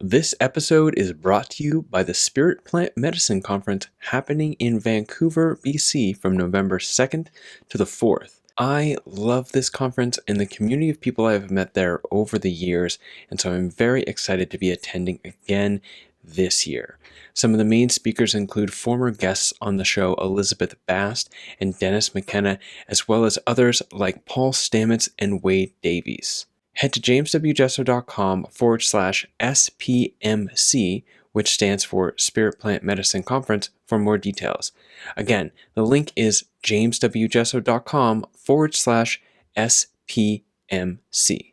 This episode is brought to you by the Spirit Plant Medicine Conference happening in Vancouver, BC from November 2nd to the 4th. I love this conference and the community of people I have met there over the years, and so I'm very excited to be attending again this year. Some of the main speakers include former guests on the show Elizabeth Bast and Dennis McKenna, as well as others like Paul Stamets and Wade Davies. Head to jameswjesso.com/SPMC, which stands for Spirit Plant Medicine Conference, for more details. Again, the link is jameswjesso.com/SPMC.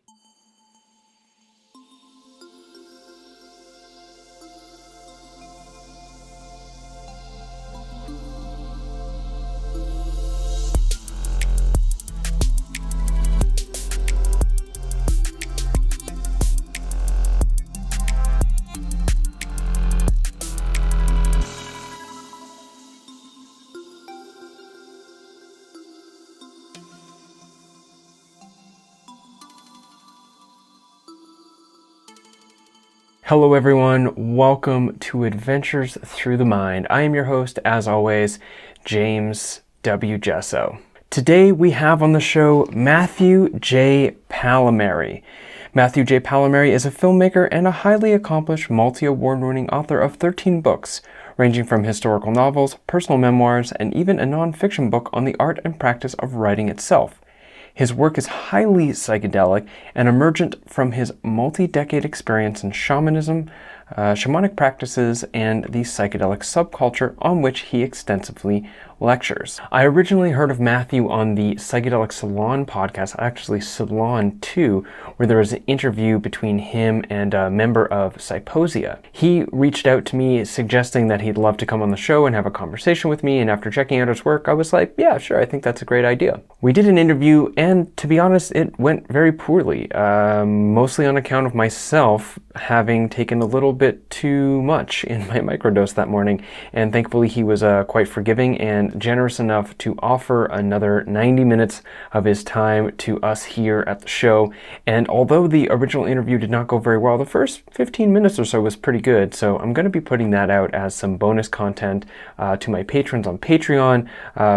Hello everyone, welcome to Adventures Through the Mind. I am your host, as always, James W. Jesso. Today we have on the show Matthew J. Pallamary. Matthew J. Pallamary is a filmmaker and a highly accomplished multi-award-winning author of 13 books, ranging from historical novels, personal memoirs, and even a non-fiction book on the art and practice of writing itself. His work is highly psychedelic and emergent from his multi-decade experience in shamanism, shamanic practices, and the psychedelic subculture on which he extensively lectures. I originally heard of Matthew on the Psychedelic Salon podcast, actually Salon 2, where there was an interview between him and a member of Psyposia. He reached out to me suggesting that he'd love to come on the show and have a conversation with me, and after checking out his work, I was like, yeah, sure, I think that's a great idea. We did an interview, and to be honest, it went very poorly, mostly on account of myself having taken a little bit too much in my microdose that morning, and thankfully he was quite forgiving and generous enough to offer another 90 minutes of his time to us here at the show. And although the original interview did not go very well, the first 15 minutes or so was pretty good, so I'm going to be putting that out as some bonus content to my patrons on Patreon,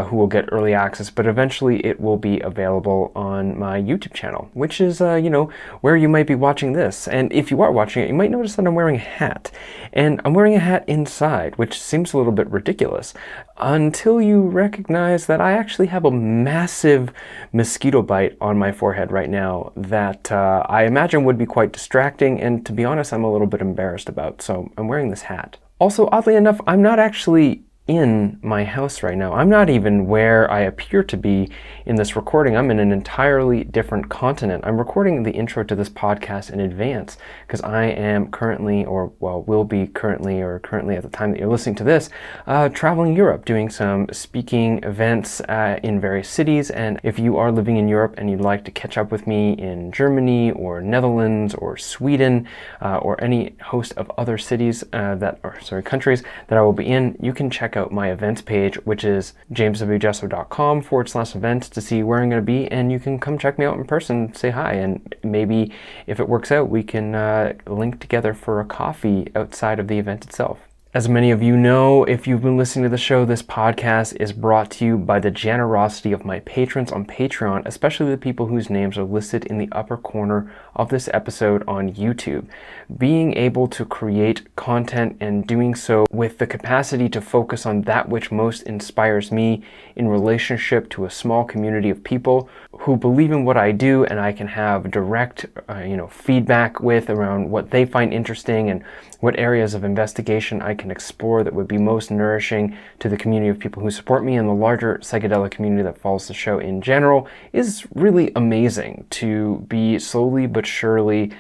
who will get early access, but eventually it will be available on my YouTube channel, which is, where you might be watching this. And if you are watching it, you might notice that I'm wearing a hat. And I'm wearing a hat inside, which seems a little bit ridiculous, until you recognize that I actually have a massive mosquito bite on my forehead right now that I imagine would be quite distracting, and to be honest, I'm a little bit embarrassed about, so I'm wearing this hat. Also, oddly enough, I'm not actually in my house right now. I'm not even where I appear to be in this recording. I'm in an entirely different continent. I'm recording the intro to this podcast in advance because I am currently, will be currently at the time that you're listening to this, traveling Europe, doing some speaking events in various cities. And if you are living in Europe and you'd like to catch up with me in Germany or Netherlands or Sweden or any host of other countries that I will be in, you can check out my events page, which is jameswjesso.com/events, to see where I'm going to be, and you can come check me out in person, say hi, and maybe if it works out, we can link together for a coffee outside of the event itself. As many of you know, if you've been listening to the show, this podcast is brought to you by the generosity of my patrons on Patreon, especially the people whose names are listed in the upper corner of this episode on YouTube. Being able to create content and doing so with the capacity to focus on that which most inspires me in relationship to a small community of people who believe in what I do, and I can have direct feedback with around what they find interesting and what areas of investigation I can explore that would be most nourishing to the community of people who support me and the larger psychedelic community that follows the show in general, is really amazing to be slowly but surely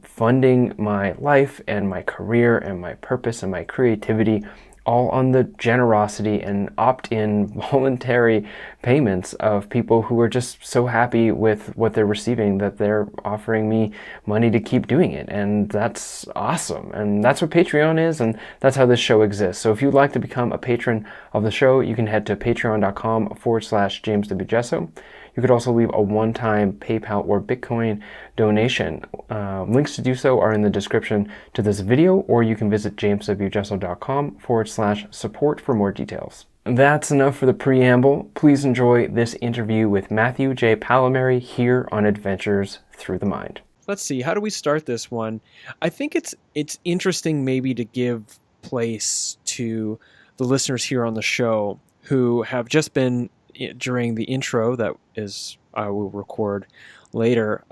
funding my life and my career and my purpose and my creativity, all on the generosity and opt-in voluntary payments of people who are just so happy with what they're receiving that they're offering me money to keep doing it. And that's awesome. And that's what Patreon is, and that's how this show exists. So if you'd like to become a patron of the show, you can head to patreon.com/JamesWJesso. You could also leave a one-time PayPal or Bitcoin donation. Links to do so are in the description to this video, or you can visit jameswjesso.com/support for more details. That's enough for the preamble. Please enjoy this interview with Matthew J. Pallamary here on Adventures Through the Mind. Let's see, how do we start this one? I think it's interesting maybe to give place to the listeners here on the show who have just been, during the intro that is I will record later,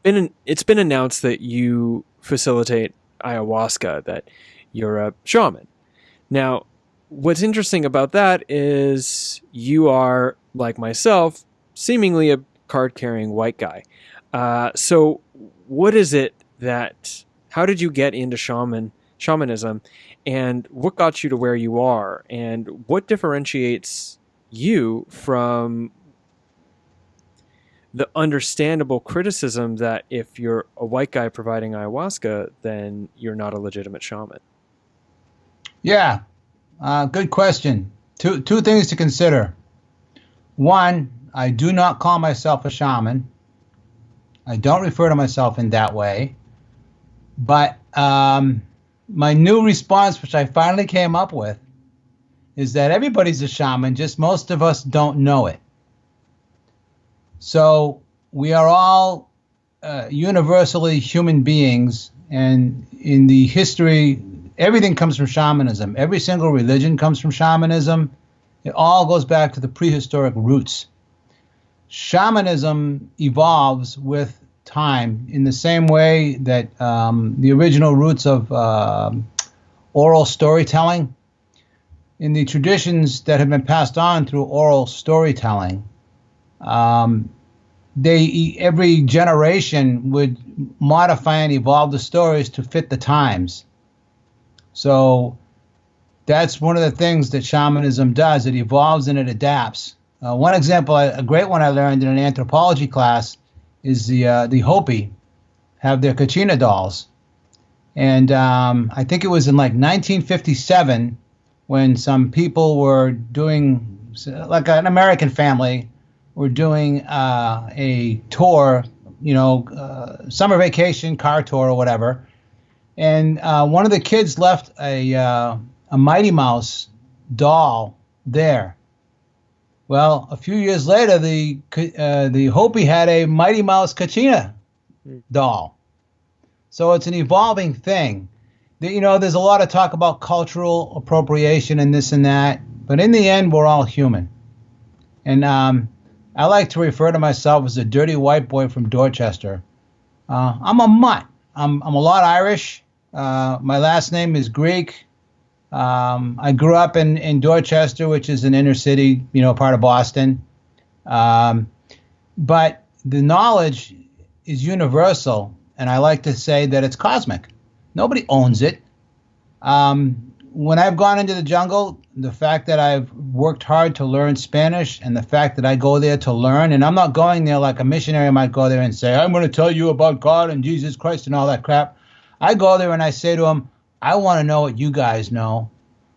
it's been announced that you facilitate ayahuasca, that you're a shaman. Now, what's interesting about that is you are, like myself, seemingly a card-carrying white guy. So what is it how did you get into shamanism, and what got you to where you are, and what differentiates you from the understandable criticism that if you're a white guy providing ayahuasca, then you're not a legitimate shaman? Yeah, good question. Two things to consider. One, I do not call myself a shaman. I don't refer to myself in that way. But my new response, which I finally came up with, is that everybody's a shaman, just most of us don't know it. So we are all universally human beings, and in the history, everything comes from shamanism. Every single religion comes from shamanism. It all goes back to the prehistoric roots. Shamanism evolves with time in the same way that the original roots of oral storytelling, in the traditions that have been passed on through oral storytelling, every generation would modify and evolve the stories to fit the times. So that's one of the things that shamanism does. It evolves and it adapts. One example, a great one I learned in an anthropology class, is the Hopi have their Kachina dolls. And I think it was in like 1957 when some people were doing, like an American family, were doing a tour, summer vacation, car tour or whatever. And one of the kids left a Mighty Mouse doll there. Well, a few years later, the Hopi had a Mighty Mouse Kachina doll. So it's an evolving thing. There's a lot of talk about cultural appropriation and this and that, but in the end, we're all human. And I like to refer to myself as a dirty white boy from Dorchester. I'm a mutt. I'm a lot Irish. My last name is Greek. I grew up in Dorchester, which is an inner city, part of Boston. But the knowledge is universal, and I like to say that it's cosmic. Nobody owns it. When I've gone into the jungle, the fact that I've worked hard to learn Spanish, and the fact that I go there to learn, and I'm not going there like a missionary might go there and say, I'm going to tell you about God and Jesus Christ and all that crap. I go there and I say to them, I want to know what you guys know.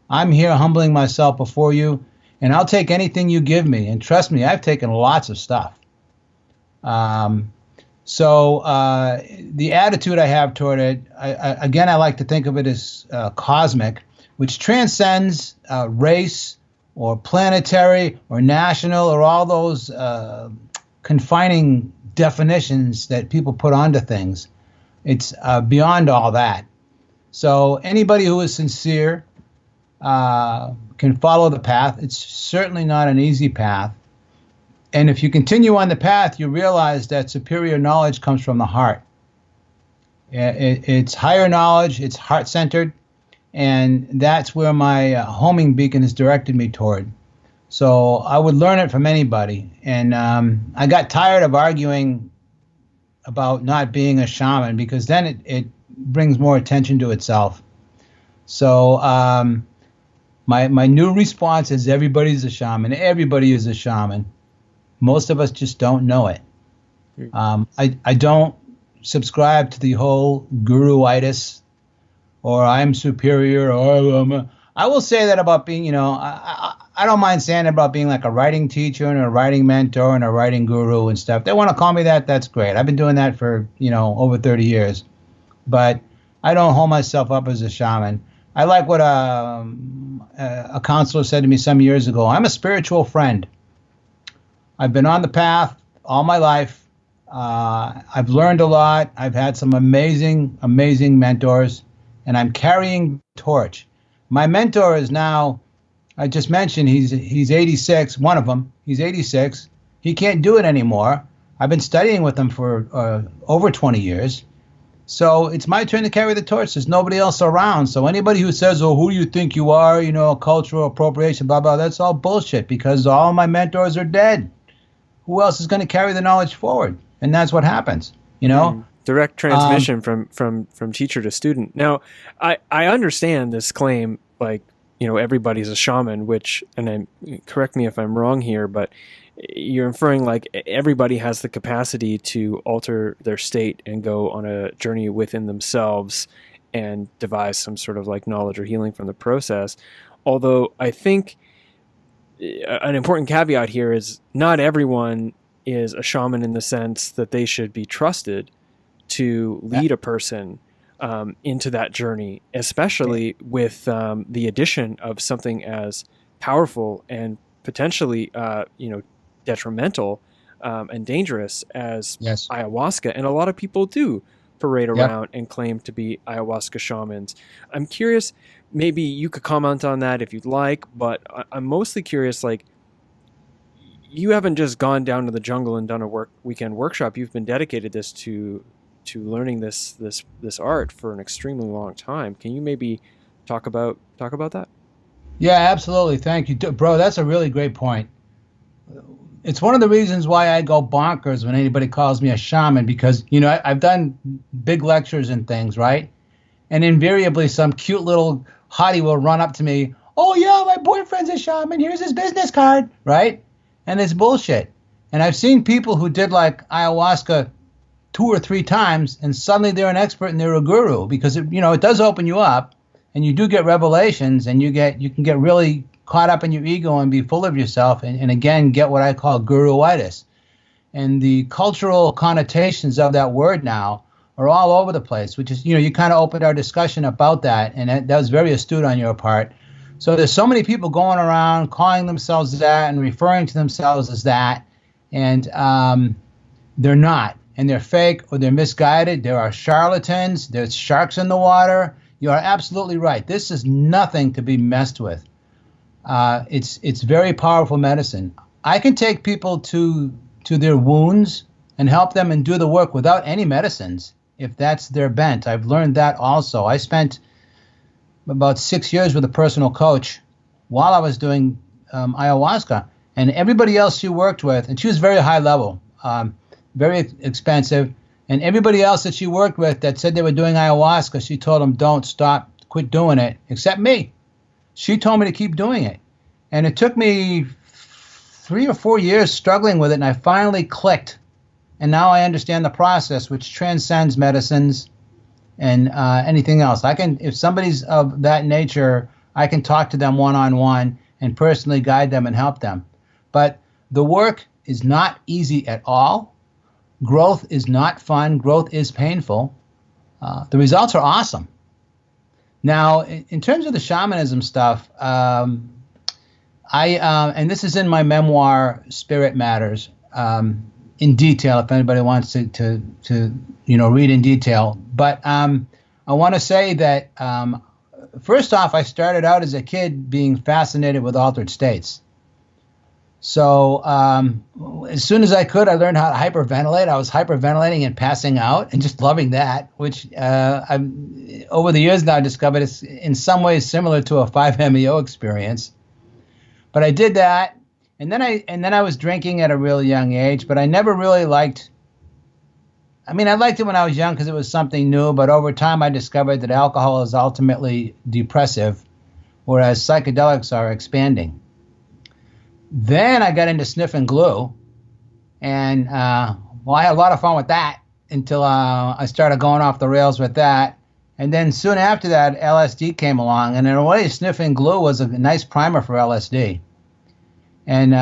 I'm here humbling myself before you, and I'll take anything you give me. And trust me, I've taken lots of stuff. So the attitude I have toward it, I like to think of it as cosmic, which transcends race or planetary or national or all those confining definitions that people put onto things. It's beyond all that. So anybody who is sincere can follow the path. It's certainly not an easy path. And if you continue on the path, you realize that superior knowledge comes from the heart. It's higher knowledge, it's heart-centered, and that's where my homing beacon has directed me toward. So I would learn it from anybody. And I got tired of arguing about not being a shaman, because then it brings more attention to itself. So my new response is everybody's a shaman. Everybody is a shaman. Most of us just don't know it. I don't subscribe to the whole guru-itis, or I'm superior, or I will say that about being, I don't mind saying about being like a writing teacher and a writing mentor and a writing guru and stuff. They want to call me that. That's great. I've been doing that for, over 30 years. But I don't hold myself up as a shaman. I like what a counselor said to me some years ago. I'm a spiritual friend. I've been on the path all my life. I've learned a lot. I've had some amazing, amazing mentors, and I'm carrying the torch. My mentor is now, I just mentioned, he's 86, one of them. He's 86. He can't do it anymore. I've been studying with him for over 20 years. So it's my turn to carry the torch. There's nobody else around. So anybody who says, oh, who do you think you are, cultural appropriation, blah, blah, that's all bullshit because all my mentors are dead. Who else is going to carry the knowledge forward? And that's what happens, Direct transmission from teacher to student. Now, I understand this claim, like, everybody's a shaman, which, and correct me if I'm wrong here, but you're inferring like everybody has the capacity to alter their state and go on a journey within themselves and devise some sort of like knowledge or healing from the process. Although I think an important caveat here is not everyone is a shaman in the sense that they should be trusted to lead a person into that journey, especially with the addition of something as powerful and potentially, detrimental and dangerous as ayahuasca. And a lot of people do parade around and claim to be ayahuasca shamans. I'm curious, maybe you could comment on that if you'd like, but I'm mostly curious, like, you haven't just gone down to the jungle and done a weekend workshop. You've been dedicated this to learning this art for an extremely long time. Can you maybe talk about that? Yeah, absolutely. Thank you, bro. That's a really great point. It's one of the reasons why I go bonkers when anybody calls me a shaman, because, I've done big lectures and things, right? And invariably some cute little hottie will run up to me. Oh, yeah, my boyfriend's a shaman. Here's his business card, right? And it's bullshit. And I've seen people who did like ayahuasca 2 or 3 times, and suddenly they're an expert and they're a guru, because it does open you up, and you do get revelations, and you can get really caught up in your ego and be full of yourself, and again get what I call guruitis. And the cultural connotations of that word now are all over the place, which is, you kind of opened our discussion about that, and that was very astute on your part. So there's so many people going around calling themselves that and referring to themselves as that, and they're not. And they're fake or they're misguided. There are charlatans. There's sharks in the water. You are absolutely right. This is nothing to be messed with. It's very powerful medicine. I can take people to their wounds and help them and do the work without any medicines, if that's their bent. I've learned that also. I spent about 6 years with a personal coach while I was doing ayahuasca, and everybody else she worked with, and she was very high level, very expensive, and everybody else that she worked with that said they were doing ayahuasca, she told them, don't stop, quit doing it, except me. She told me to keep doing it. And it took me 3 or 4 years struggling with it, and I finally clicked. And now I understand the process, which transcends medicines and anything else. If somebody's of that nature, I can talk to them one-on-one and personally guide them and help them. But the work is not easy at all. Growth is not fun. Growth is painful. The results are awesome. Now, in terms of the shamanism stuff, and this is in my memoir, Spirit Matters, in detail, if anybody wants to read in detail. But I want to say that, first off, I started out as a kid being fascinated with altered states. So as soon as I could, I learned how to hyperventilate. I was hyperventilating and passing out and just loving that, which over the years now discovered it's in some ways similar to a 5-MeO experience. But I did that, and then I was drinking at a really young age, but I never really liked. I mean, I liked it when I was young because it was something new, but over time I discovered that alcohol is ultimately depressive, whereas psychedelics are expanding. Then I got into sniffing glue, and I had a lot of fun with that until I started going off the rails with that. And then soon after that, LSD came along, and in a way, sniffing glue was a nice primer for LSD. And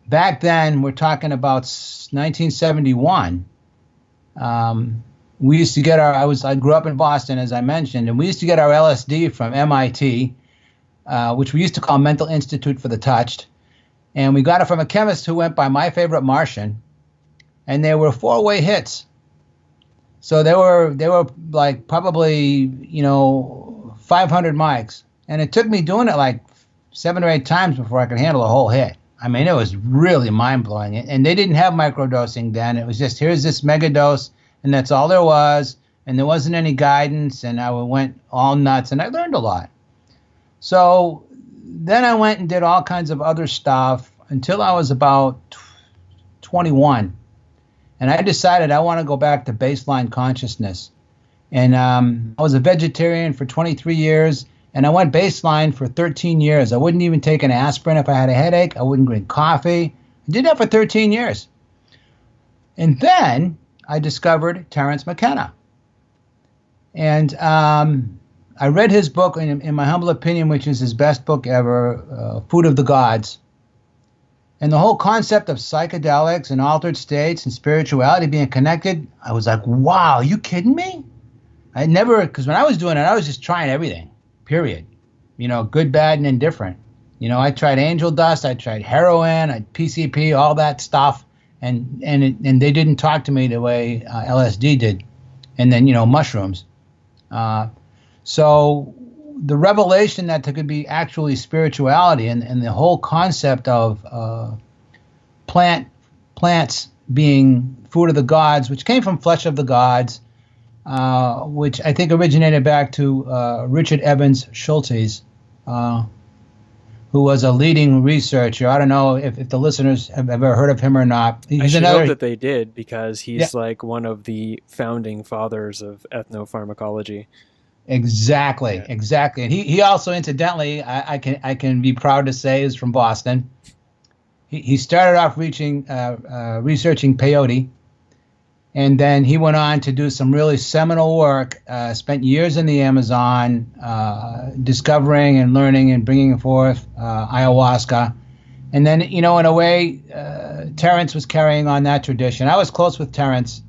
back then, we're talking about 1971. We used to get I grew up in Boston, as I mentioned, and we used to get our LSD from MIT, which we used to call Mental Institute for the Touched. And we got it from a chemist who went by My Favorite Martian, and they were 4-way hits. So they were like probably 500 mics, and it took me doing it like 7 or 8 times before I could handle a whole hit. I mean, it was really mind blowing, and they didn't have microdosing then. It was just, here's this mega dose, and that's all there was, and there wasn't any guidance, and I went all nuts, and I learned a lot. So then I went and did all kinds of other stuff until I was about 21. And I decided I want to go back to baseline consciousness. And I was a vegetarian for 23 years, and I went baseline for 13 years. I wouldn't even take an aspirin if I had a headache. I wouldn't drink coffee. I did that for 13 years. And then I discovered Terence McKenna. And I read his book, in my humble opinion, which is his best book ever, Food of the Gods. And the whole concept of psychedelics and altered states and spirituality being connected, I was like, wow, are you kidding me? I never, because when I was doing it, I was just trying everything, period. Good, bad, and indifferent. I tried angel dust, I tried heroin, PCP, all that stuff. And they didn't talk to me the way LSD did. And then, mushrooms. So the revelation that there could be actually spirituality and the whole concept of plants being food of the gods, which came from Flesh of the Gods, which I think originated back to Richard Evans Schultes, who was a leading researcher. I don't know if the listeners have ever heard of him or not. I should hope that they did, because he's like one of the founding fathers of ethnopharmacology. Exactly. And he also, incidentally, I can be proud to say, is from Boston. He started off researching peyote, and then he went on to do some really seminal work. Spent years in the Amazon, discovering and learning and bringing forth ayahuasca. And then, in a way, Terence was carrying on that tradition. I was close with Terence.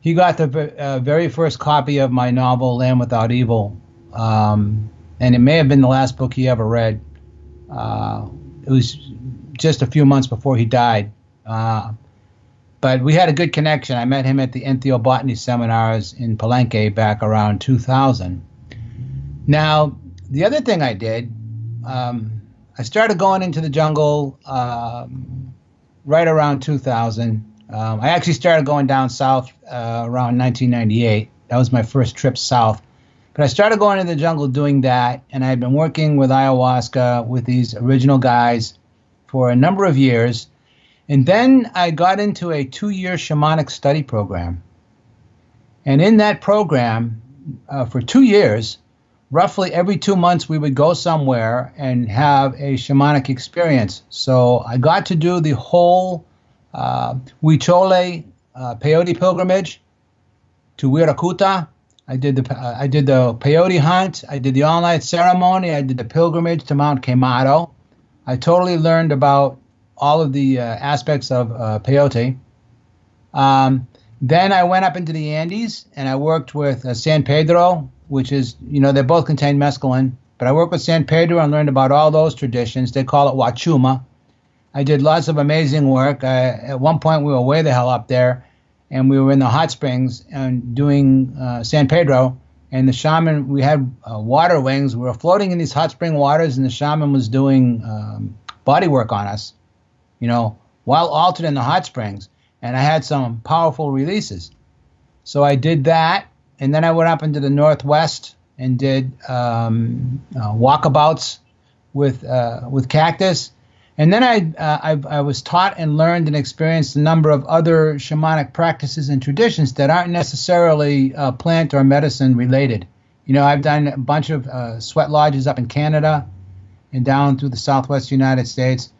He got the very first copy of my novel, Land Without Evil, and it may have been the last book he ever read. It was just a few months before he died. But we had a good connection. I met him at the ethnobotany seminars in Palenque back around 2000. Now, the other thing I did, I started going into the jungle right around 2000. I actually started going down south around 1998. That was my first trip south. But I started going into the jungle doing that, and I had been working with ayahuasca with these original guys for a number of years. And then I got into a 2-year shamanic study program. And in that program, for 2 years, roughly every 2 months, we would go somewhere and have a shamanic experience. So I got to do the whole Huichole peyote pilgrimage to Wirakuta. I did the peyote hunt. I did the all-night ceremony. I did the pilgrimage to Mount Quemado. I totally learned about all of the aspects of peyote. Then I went up into the Andes, and I worked with San Pedro, which is, they both contain mescaline. But I worked with San Pedro and learned about all those traditions. They call it Wachuma. I did lots of amazing work. At one point, we were way the hell up there, and we were in the hot springs and doing San Pedro. And the shaman, we had water wings. We were floating in these hot spring waters, and the shaman was doing body work on us, while altered in the hot springs. And I had some powerful releases. So I did that, and then I went up into the Northwest and did walkabouts with cactus. And then I was taught and learned and experienced a number of other shamanic practices and traditions that aren't necessarily plant or medicine related. I've done a bunch of sweat lodges up in Canada and down through the Southwest United States.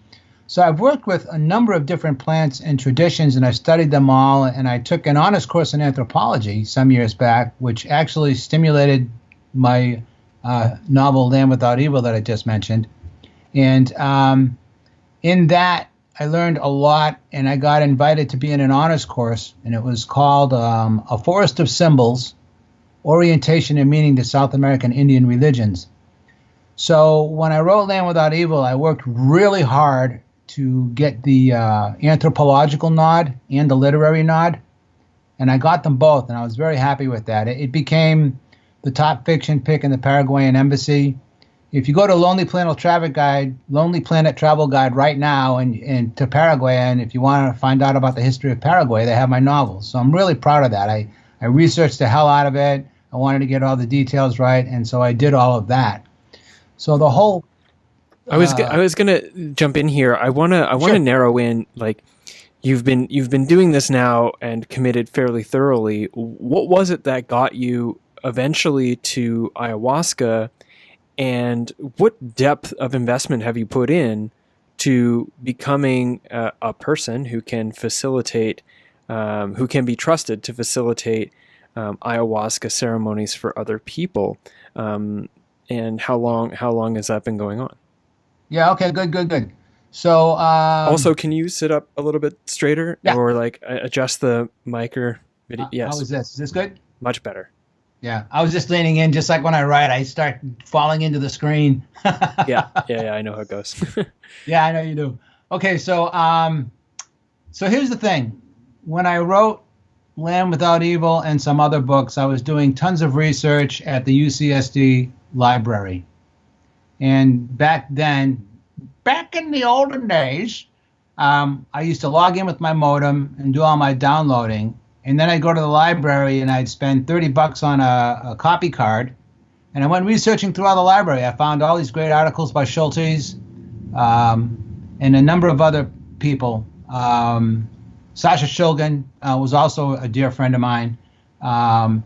So I've worked with a number of different plants and traditions, and I studied them all. And I took an honors course in anthropology some years back, which actually stimulated my novel Land Without Evil that I just mentioned. And in that, I learned a lot, and I got invited to be in an honors course, and it was called A Forest of Symbols, Orientation and Meaning to South American Indian Religions. So when I wrote Land Without Evil, I worked really hard to get the anthropological nod and the literary nod, and I got them both, and I was very happy with that. It became the top fiction pick in the Paraguayan embassy. If you go to Lonely Planet Travel Guide right now and to Paraguay, and if you want to find out about the history of Paraguay, they have my novels. So I'm really proud of that. I researched the hell out of it. I wanted to get all the details right, and so I did all of that. So the whole I was gonna jump in here. I wanna Sure. narrow in, like, you've been doing this now and committed fairly thoroughly. What was it that got you eventually to ayahuasca, and what depth of investment have you put in to becoming a person who can facilitate, who can be trusted to facilitate ayahuasca ceremonies for other people? And how long has that been going on? Yeah, okay, good. So Also, can you sit up a little bit straighter, Yeah. or like adjust the mic or video? Yes, how is this? Is this good? much better. Yeah, I was just leaning in, just like when I write, I start falling into the screen. Yeah, I know how it goes. Yeah, I know you do. Okay, so here's the thing. When I wrote Land Without Evil and some other books, I was doing tons of research at the UCSD library. And back then, back in the olden days, I used to log in with my modem and do all my downloading. And then I'd go to the library and I'd spend $30 on a copy card. And I went researching throughout the library. I found all these great articles by Schultes and a number of other people. Sasha Shulgin was also a dear friend of mine. I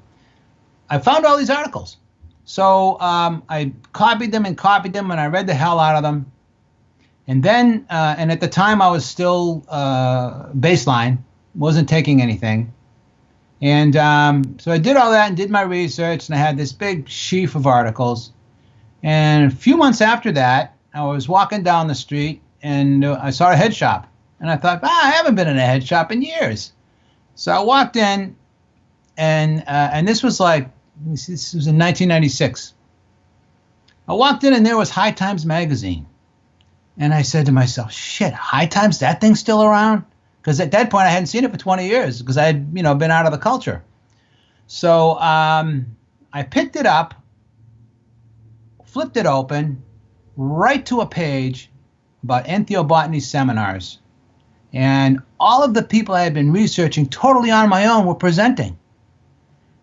found all these articles. So I copied them, and I read the hell out of them. And then, and at the time I was still baseline, wasn't taking anything. And so I did all that and did my research, and I had this big sheaf of articles. And a few months after that, I was walking down the street, and I saw a head shop. And I thought, I haven't been in a head shop in years. So I walked in, and this was like, this was in 1996. I walked in, and there was High Times magazine. And I said to myself, shit, High Times, that thing's still around? Because at that point, I hadn't seen it for 20 years because I had, been out of the culture. So I picked it up, flipped it open, right to a page about ethnobotany seminars. And all of the people I had been researching totally on my own were presenting.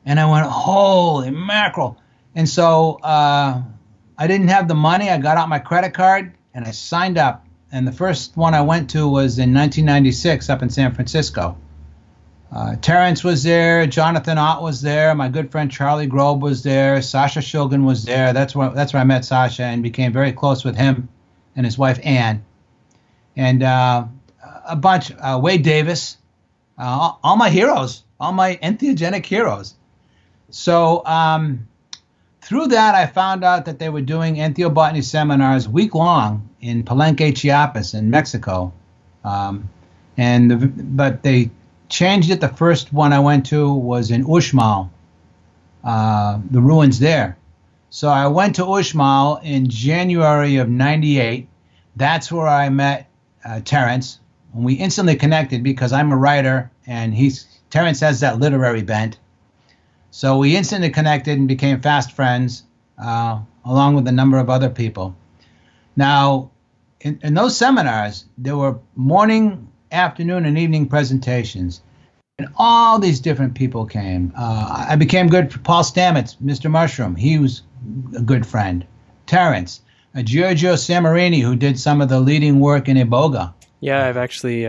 And I went, holy mackerel. And so I didn't have the money. I got out my credit card and I signed up. And the first one I went to was in 1996 up in San Francisco. Terrence was there. Jonathan Ott was there. My good friend Charlie Grobe was there. Sasha Shulgin was there. That's where I met Sasha and became very close with him and his wife Ann. And a bunch, Wade Davis, all my heroes, all my entheogenic heroes. So through that, I found out that they were doing ethnobotany seminars week long in Palenque, Chiapas, in Mexico. But they changed it. The first one I went to was in Uxmal, the ruins there. So I went to Uxmal in January of '98. That's where I met Terrence. And we instantly connected because I'm a writer and Terrence has that literary bent. So we instantly connected and became fast friends, along with a number of other people. Now, in those seminars, there were morning, afternoon, and evening presentations. And all these different people came. I became good for Paul Stamets, Mr. Mushroom. He was a good friend. Terrence. Giorgio Samarini, who did some of the leading work in Iboga. Yeah, I've actually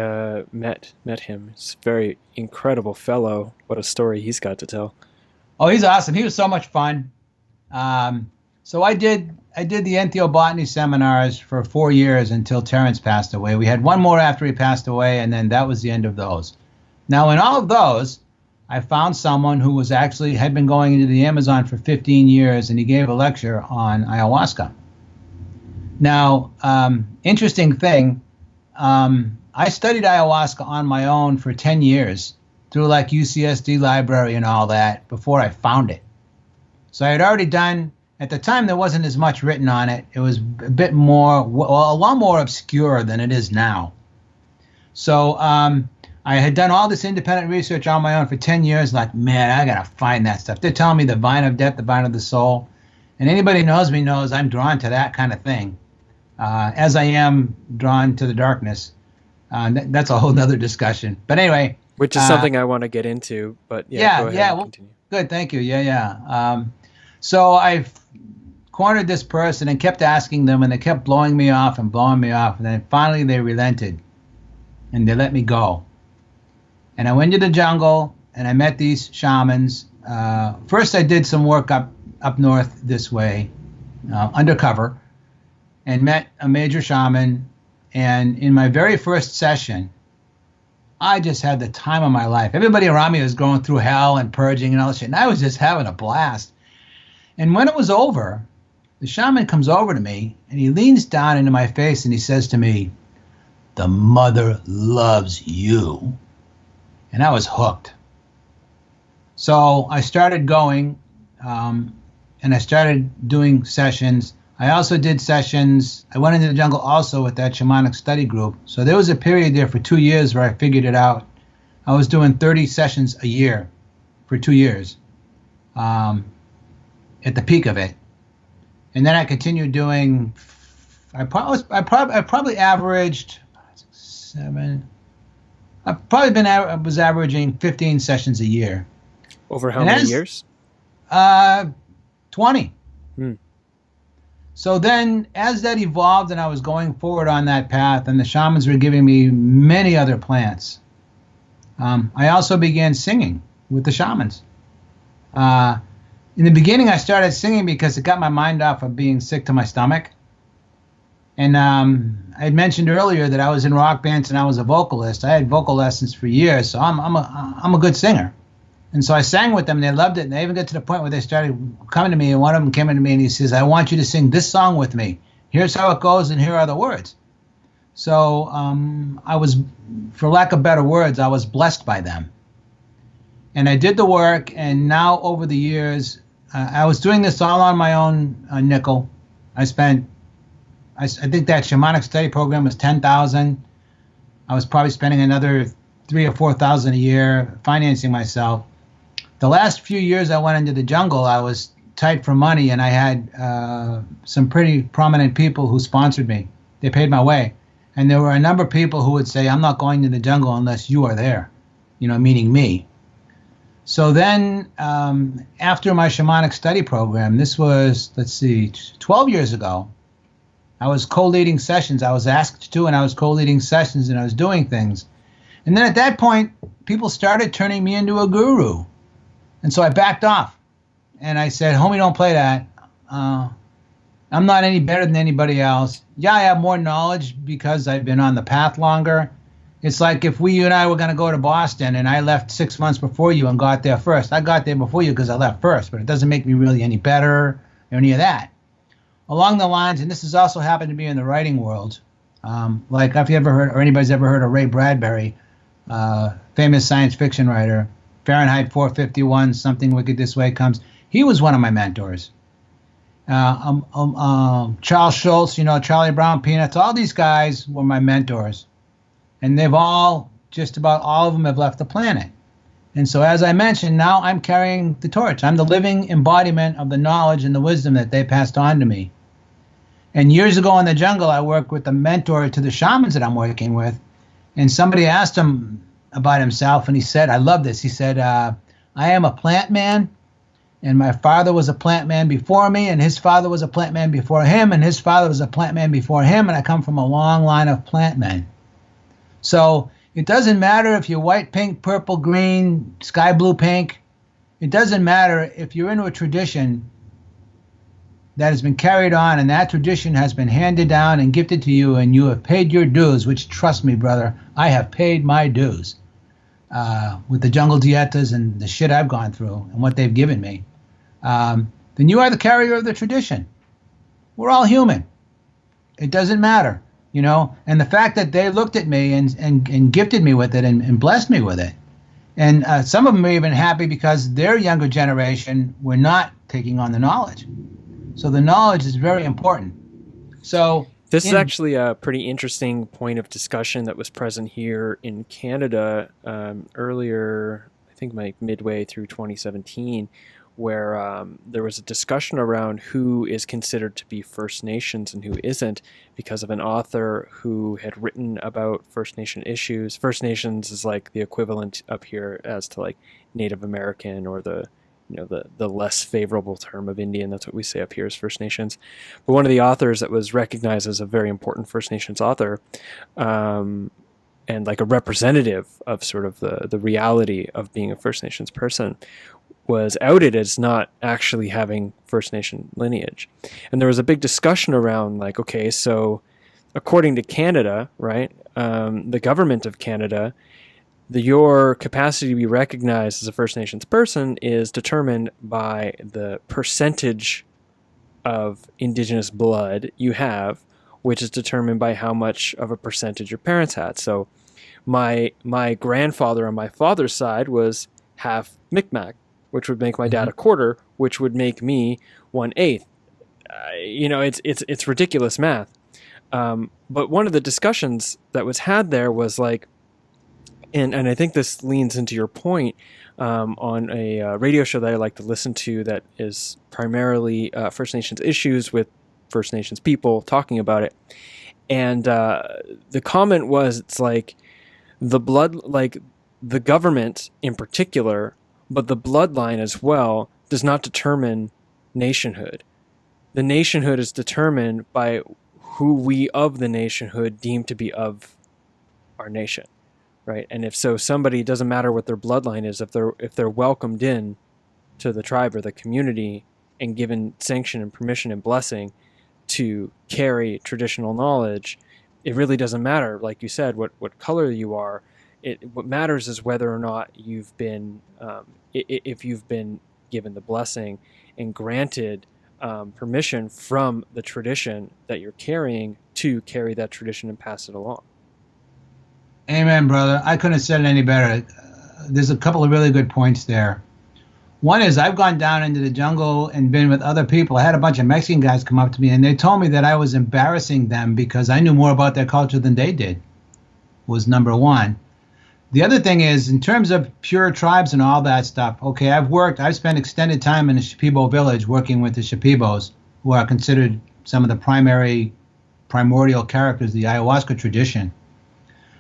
met him. He's a very incredible fellow. What a story he's got to tell. Oh, he's awesome. He was so much fun. So I did the ethnobotany seminars for 4 years until Terrence passed away. We had one more after he passed away, and then that was the end of those. Now, in all of those, I found someone who had been going into the Amazon for 15 years, and he gave a lecture on ayahuasca. Now, interesting thing, I studied ayahuasca on my own for 10 years through like UCSD library and all that before I found it. So I had already done, at the time there wasn't as much written on it. It was a bit more, well, a lot more obscure than it is now. So I had done all this independent research on my own for 10 years, like, man, I got to find that stuff. They're telling me the vine of death, the vine of the soul. And anybody who knows me knows I'm drawn to that kind of thing, as I am drawn to the darkness. That's a whole nother discussion. But anyway. Which is something I want to get into, but go ahead and continue. Good, thank you. So I cornered this person and kept asking them, and they kept blowing me off, and then finally they relented, and they let me go. And I went to the jungle, and I met these shamans. First, I did some work up north this way, undercover, and met a major shaman. And in my very first session, I just had the time of my life. Everybody around me was going through hell and purging and all this shit, and I was just having a blast. And when it was over, the shaman comes over to me, and he leans down into my face, and he says to me, "The mother loves you." And I was hooked. So I started going, and I started doing sessions. I also did sessions. I went into the jungle also with that shamanic study group. So there was a period there for 2 years where I figured it out. I was doing 30 sessions a year for 2 years, at the peak of it. And then I continued doing, I probably averaged I was averaging 15 sessions a year. Over how many years? 20. Hmm. So then as that evolved and I was going forward on that path, and the shamans were giving me many other plants, I also began singing with the shamans. In the beginning, I started singing because it got my mind off of being sick to my stomach. And I had mentioned earlier that I was in rock bands and I was a vocalist. I had vocal lessons for years, so I'm a good singer. And so I sang with them, and they loved it. And they even got to the point where they started coming to me, and one of them came into me and he says, "I want you to sing this song with me. Here's how it goes, and here are the words." So I was, for lack of better words, I was blessed by them. And I did the work, and now over the years, I was doing this all on my own nickel. I think that shamanic study program was $10,000. I was probably spending another $3,000 or $4,000 a year financing myself. The last few years I went into the jungle, I was tight for money, and I had some pretty prominent people who sponsored me. They paid my way. And there were a number of people who would say, "I'm not going to the jungle unless you are there," meaning me. So then after my shamanic study program, this was, 12 years ago, I was co-leading sessions. I was asked to, and I was co-leading sessions, and I was doing things. And then at that point, people started turning me into a guru. And so I backed off. And I said, "Homie, don't play that. I'm not any better than anybody else. Yeah, I have more knowledge because I've been on the path longer. It's like if you and I were going to go to Boston, and I left 6 months before you and got there first. I got there before you because I left first, but it doesn't make me really any better or any of that." Along the lines, and this has also happened to me in the writing world, like if you ever heard, or anybody's ever heard of Ray Bradbury, famous science fiction writer, Fahrenheit 451, Something Wicked This Way Comes. He was one of my mentors. Charles Schultz, Charlie Brown Peanuts, all these guys were my mentors. And just about all of them have left the planet. And so as I mentioned, now I'm carrying the torch. I'm the living embodiment of the knowledge and the wisdom that they passed on to me. And years ago in the jungle, I worked with a mentor to the shamans that I'm working with. And somebody asked him about himself, and he said, I love this. He said, "I am a plant man, and my father was a plant man before me, and his father was a plant man before him, and his father was a plant man before him, and I come from a long line of plant men." So it doesn't matter if you're white, pink, purple, green, sky blue, pink. It doesn't matter if you're into a tradition that has been carried on, and that tradition has been handed down and gifted to you, and you have paid your dues, which, trust me, brother, I have paid my dues with the jungle dietas and the shit I've gone through and what they've given me. Then you are the carrier of the tradition. We're all human. It doesn't matter, And the fact that they looked at me and gifted me with it and blessed me with it. And some of them are even happy because their younger generation were not taking on the knowledge. So the knowledge is very important. So this is actually a pretty interesting point of discussion that was present here in Canada earlier, I think like midway through 2017, where there was a discussion around who is considered to be First Nations and who isn't, because of an author who had written about First Nation issues. First Nations is like the equivalent up here as to like Native American, or the less favorable term of Indian. That's what we say up here as First Nations. But one of the authors that was recognized as a very important First Nations author, and like a representative of sort of the reality of being a First Nations person, was outed as not actually having First Nation lineage. And there was a big discussion around like, okay, so according to Canada, right, the government of Canada, your capacity to be recognized as a First Nations person is determined by the percentage of Indigenous blood you have, which is determined by how much of a percentage your parents had. So my grandfather on my father's side was half Mi'kmaq, which would make my dad a quarter, which would make me 1/8. It's ridiculous math. But one of the discussions that was had there was like, and I think this leans into your point on a radio show that I like to listen to that is primarily First Nations issues with First Nations people talking about it. And the comment was, it's like the government in particular, but the bloodline as well, does not determine nationhood. The nationhood is determined by who we of the nationhood deem to be of our nation, right? And if so, somebody, doesn't matter what their bloodline is, if they're welcomed in to the tribe or the community and given sanction and permission and blessing to carry traditional knowledge, it really doesn't matter, like you said, what color you are. What matters is whether or not you've been, if you've been given the blessing and granted permission from the tradition that you're carrying to carry that tradition and pass it along. Amen, brother. I couldn't have said it any better. There's a couple of really good points there. One is, I've gone down into the jungle and been with other people. I had a bunch of Mexican guys come up to me, and they told me that I was embarrassing them because I knew more about their culture than they did, was number one. The other thing is, in terms of pure tribes and all that stuff, okay, I've spent extended time in the Shipibo village working with the Shipibos, who are considered some of the primordial characters of the ayahuasca tradition.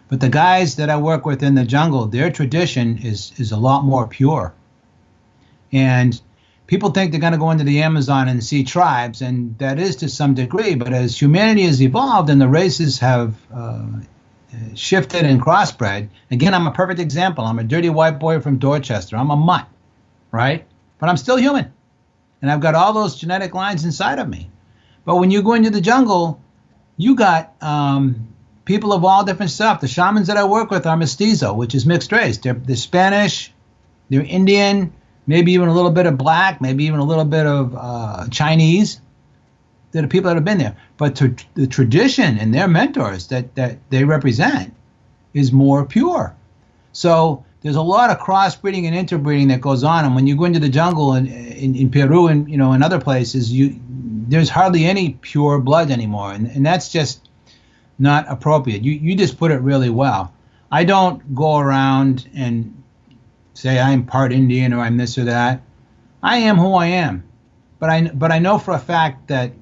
But the guys that I work with in the jungle, their tradition is a lot more pure. And people think they're going to go into the Amazon and see tribes, and that is to some degree. But as humanity has evolved and the races have shifted and crossbred, again, I'm a perfect example. I'm a dirty white boy from Dorchester. I'm a mutt, right? But I'm still human. And I've got all those genetic lines inside of me. But when you go into the jungle, you got people of all different stuff. The shamans that I work with are mestizo, which is mixed race. They're Spanish, they're Indian, maybe even a little bit of black, maybe even a little bit of Chinese. They're the people that have been there. But the tradition and their mentors that they represent is more pure. So there's a lot of crossbreeding and interbreeding that goes on. And when you go into the jungle in Peru and in other places, there's hardly any pure blood anymore. And that's just not appropriate. You just put it really well. I don't go around and say I'm part Indian or I'm this or that. I am who I am. But I know for a fact that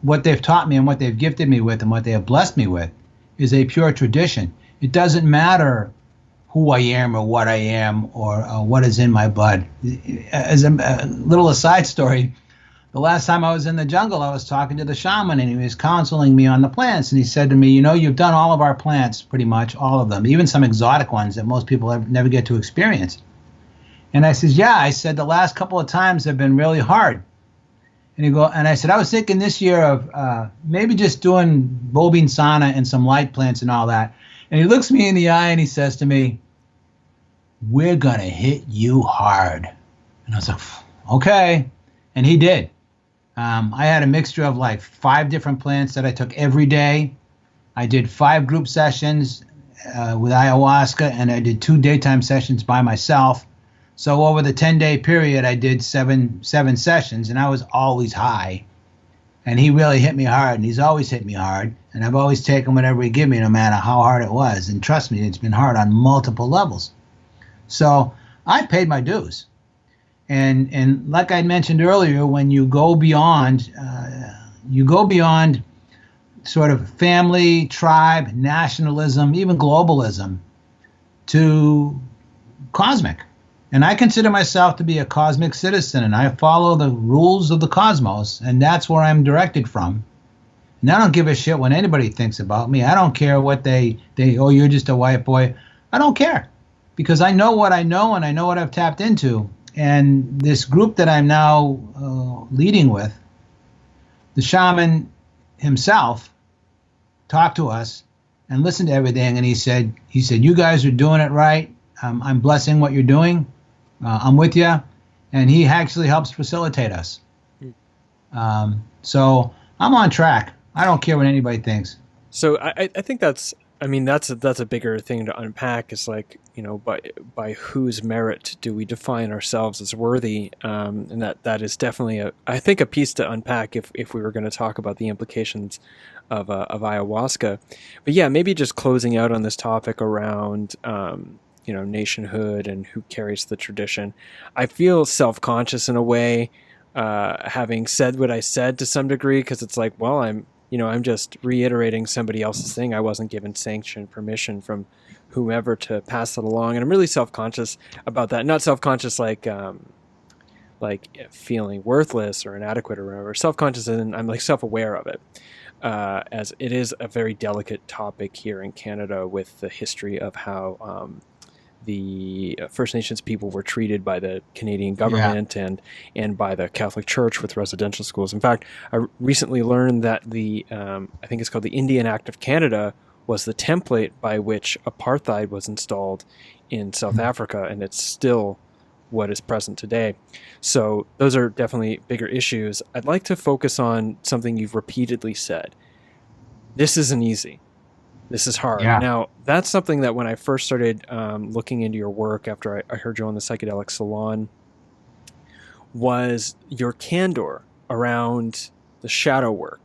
what they've taught me and what they've gifted me with and what they have blessed me with is a pure tradition. It doesn't matter who I am or what I am or what is in my blood. As a little aside story, the last time I was in the jungle, I was talking to the shaman, and he was counseling me on the plants. And he said to me, you've done all of our plants, pretty much all of them, even some exotic ones that most people never get to experience. And I said, yeah. I said, the last couple of times have been really hard. And I said, I was thinking this year of maybe just doing bobine sauna and some light plants and all that. And he looks me in the eye and he says to me, we're going to hit you hard. And I was like, okay. And he did. I had a mixture of like 5 different plants that I took every day. I did 5 group sessions with ayahuasca, and I did 2 daytime sessions by myself. So over the 10-day period, I did seven sessions, and I was always high. And he really hit me hard, and he's always hit me hard. And I've always taken whatever he gave me, no matter how hard it was. And trust me, it's been hard on multiple levels. So I paid my dues. And like I mentioned earlier, when you go beyond sort of family, tribe, nationalism, even globalism, to cosmic. And I consider myself to be a cosmic citizen, and I follow the rules of the cosmos, and that's where I'm directed from. And I don't give a shit what anybody thinks about me. I don't care what they oh, you're just a white boy. I don't care, because I know what I know, and I know what I've tapped into. And this group that I'm now leading with, the shaman himself talked to us and listened to everything, and he said, you guys are doing it right. I'm blessing what you're doing. I'm with you. And he actually helps facilitate us. So I'm on track. I don't care what anybody thinks. So I think that's a bigger thing to unpack. Is like, by whose merit do we define ourselves as worthy? And that is definitely I think a piece to unpack if we were going to talk about the implications of ayahuasca. But yeah, maybe just closing out on this topic around nationhood and who carries the tradition. I feel self-conscious in a way, having said what I said to some degree, because it's like, well, I'm just reiterating somebody else's thing. I wasn't given sanction, permission from whomever to pass it along, and I'm really self-conscious about that. Not self-conscious like feeling worthless or inadequate or whatever. Self-conscious, and I'm like self-aware of it, as it is a very delicate topic here in Canada with the history of how the First Nations people were treated by the Canadian government and by the Catholic Church with residential schools. In fact, I recently learned that I think it's called the Indian Act of Canada was the template by which apartheid was installed in South Africa, and it's still what is present today. So those are definitely bigger issues. I'd like to focus on something you've repeatedly said. This isn't easy. This is hard. Yeah. Now, that's something that when I first started looking into your work after I heard you on the Psychedelic Salon, was your candor around the shadow work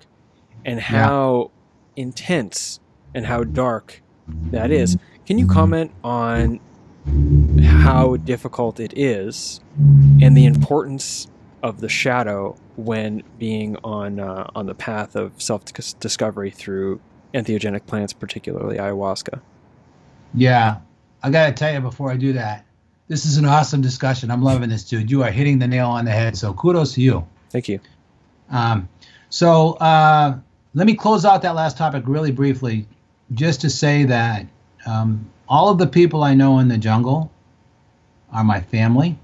and how intense and how dark that is. Can you comment on how difficult it is and the importance of the shadow when being on the path of self-discovery through entheogenic plants, particularly ayahuasca? Yeah, I got to tell you before I do that, this is an awesome discussion. I'm loving this, dude. You are hitting the nail on the head, so kudos to you. Thank you. So let me close out that last topic really briefly, just to say that all of the people I know in the jungle are my family,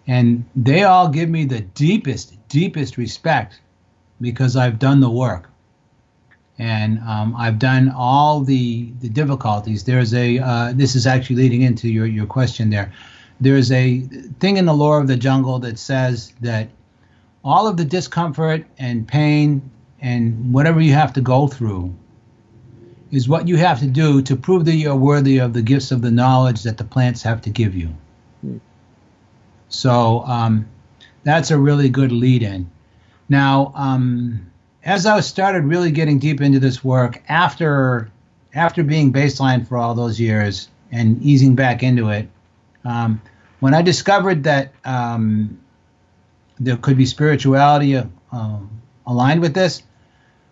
and they all give me the deepest respect because I've done the work. And I've done all the difficulties. There's this is actually leading into your question there. There's a thing in the lore of the jungle that says that all of the discomfort and pain and whatever you have to go through is what you have to do to prove that you're worthy of the gifts of the knowledge that the plants have to give you. So that's a really good lead in. Now, as I started really getting deep into this work, after being baseline for all those years and easing back into it, when I discovered that there could be spirituality aligned with this,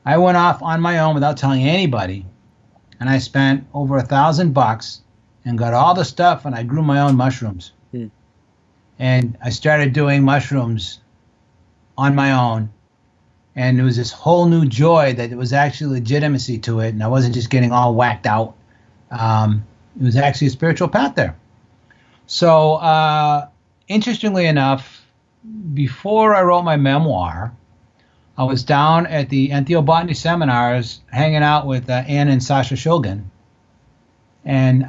I went off on my own without telling anybody, and I spent over $1,000 and got all the stuff, and I grew my own mushrooms. And I started doing mushrooms on my own. And there was this whole new joy that there was actually legitimacy to it, and I wasn't just getting all whacked out. It was actually a spiritual path there. So interestingly enough, before I wrote my memoir, I was down at the entheobotany seminars hanging out with Ann and Sasha Shulgin. And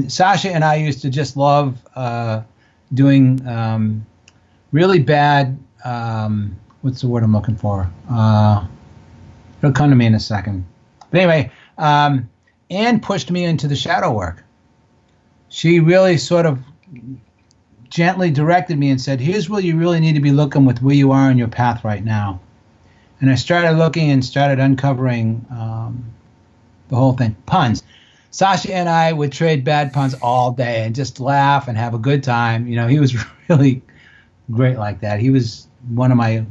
Sasha and I used to just love doing really bad what's the word I'm looking for? It'll come to me in a second. But anyway, Anne pushed me into the shadow work. She really sort of gently directed me and said, here's where you really need to be looking with where you are on your path right now. And I started looking and started uncovering the whole thing. Puns. Sasha and I would trade bad puns all day and just laugh and have a good time. You know, he was really great like that. He was one of my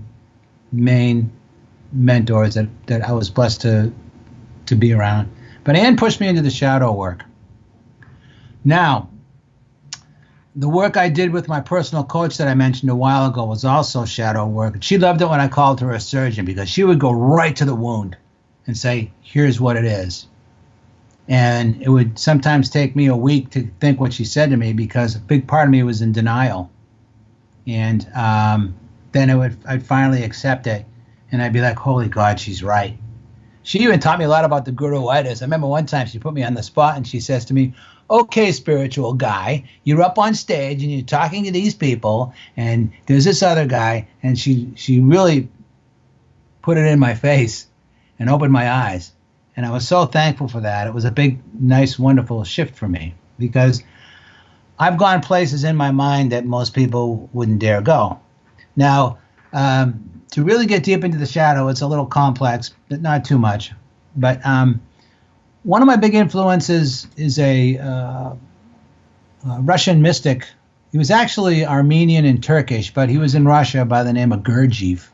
main mentors that I was blessed to be around. But Anne pushed me into the shadow work. Now, the work I did with my personal coach that I mentioned a while ago was also shadow work. She loved it when I called her a surgeon because she would go right to the wound and say, here's what it is. And it would sometimes take me a week to think what she said to me because a big part of me was in denial. And then I'd finally accept it. And I'd be like, holy God, she's right. She even taught me a lot about the Gurdjieffs. I remember one time she put me on the spot and she says to me, okay, spiritual guy, you're up on stage and you're talking to these people and there's this other guy. And she really put it in my face and opened my eyes. And I was so thankful for that. It was a big, nice, wonderful shift for me because I've gone places in my mind that most people wouldn't dare go. Now, to really get deep into the shadow, it's a little complex, but not too much. But one of my big influences is a Russian mystic. He was actually Armenian and Turkish, but he was in Russia by the name of Gurdjieff.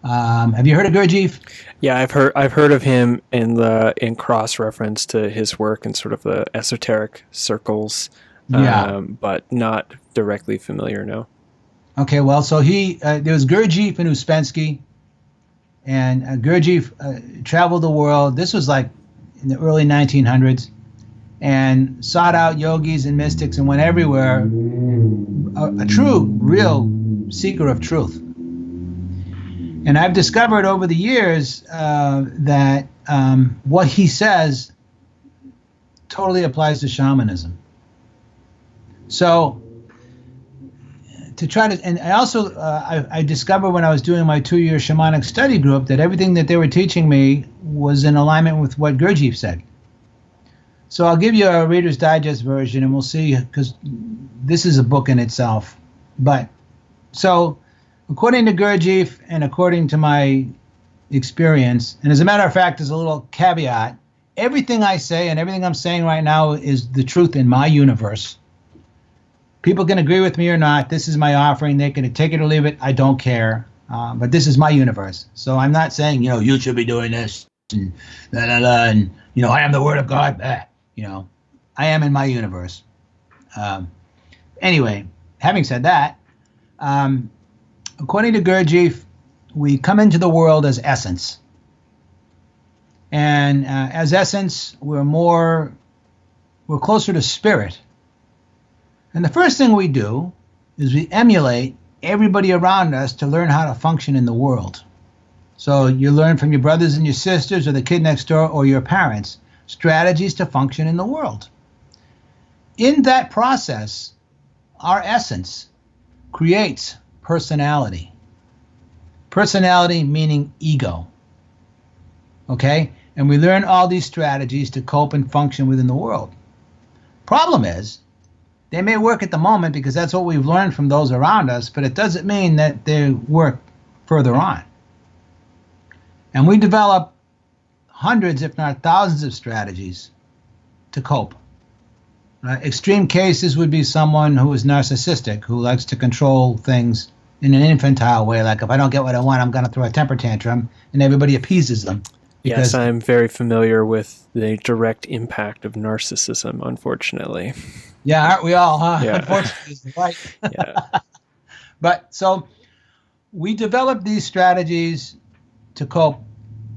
Have you heard of Gurdjieff? Yeah, I've heard of him in cross reference to his work in sort of the esoteric circles, but not directly familiar. No. Okay, well, so there was Gurdjieff and Uspensky, and Gurdjieff traveled the world. This was like in the early 1900s, and sought out yogis and mystics and went everywhere. A true, real seeker of truth. And I've discovered over the years that what he says totally applies to shamanism. So to try to, and I also, I discovered when I was doing my 2-year shamanic study group that everything that they were teaching me was in alignment with what Gurdjieff said. So I'll give you a Reader's Digest version and we'll see, because this is a book in itself. But so according to Gurdjieff and according to my experience, and as a matter of fact, there's a little caveat, everything I say and everything I'm saying right now is the truth in my universe. People can agree with me or not. This is my offering. They can take it or leave it. I don't care. But this is my universe. So I'm not saying, you should be doing this and and I am the word of God. I am in my universe. Anyway, having said that, according to Gurdjieff, we come into the world as essence. And as essence, we're closer to spirit. And the first thing we do is we emulate everybody around us to learn how to function in the world. So you learn from your brothers and your sisters or the kid next door or your parents strategies to function in the world. In that process, our essence creates personality. Personality meaning ego. Okay? And we learn all these strategies to cope and function within the world. Problem is, they may work at the moment because that's what we've learned from those around us, but it doesn't mean that they work further on. And we develop hundreds, if not thousands, of strategies to cope. Extreme cases would be someone who is narcissistic, who likes to control things in an infantile way. Like, if I don't get what I want, I'm going to throw a temper tantrum, and everybody appeases them. Yes, I'm very familiar with the direct impact of narcissism, unfortunately. Yeah, aren't we all, huh? Yeah. Unfortunately, right? Yeah. But so we develop these strategies to cope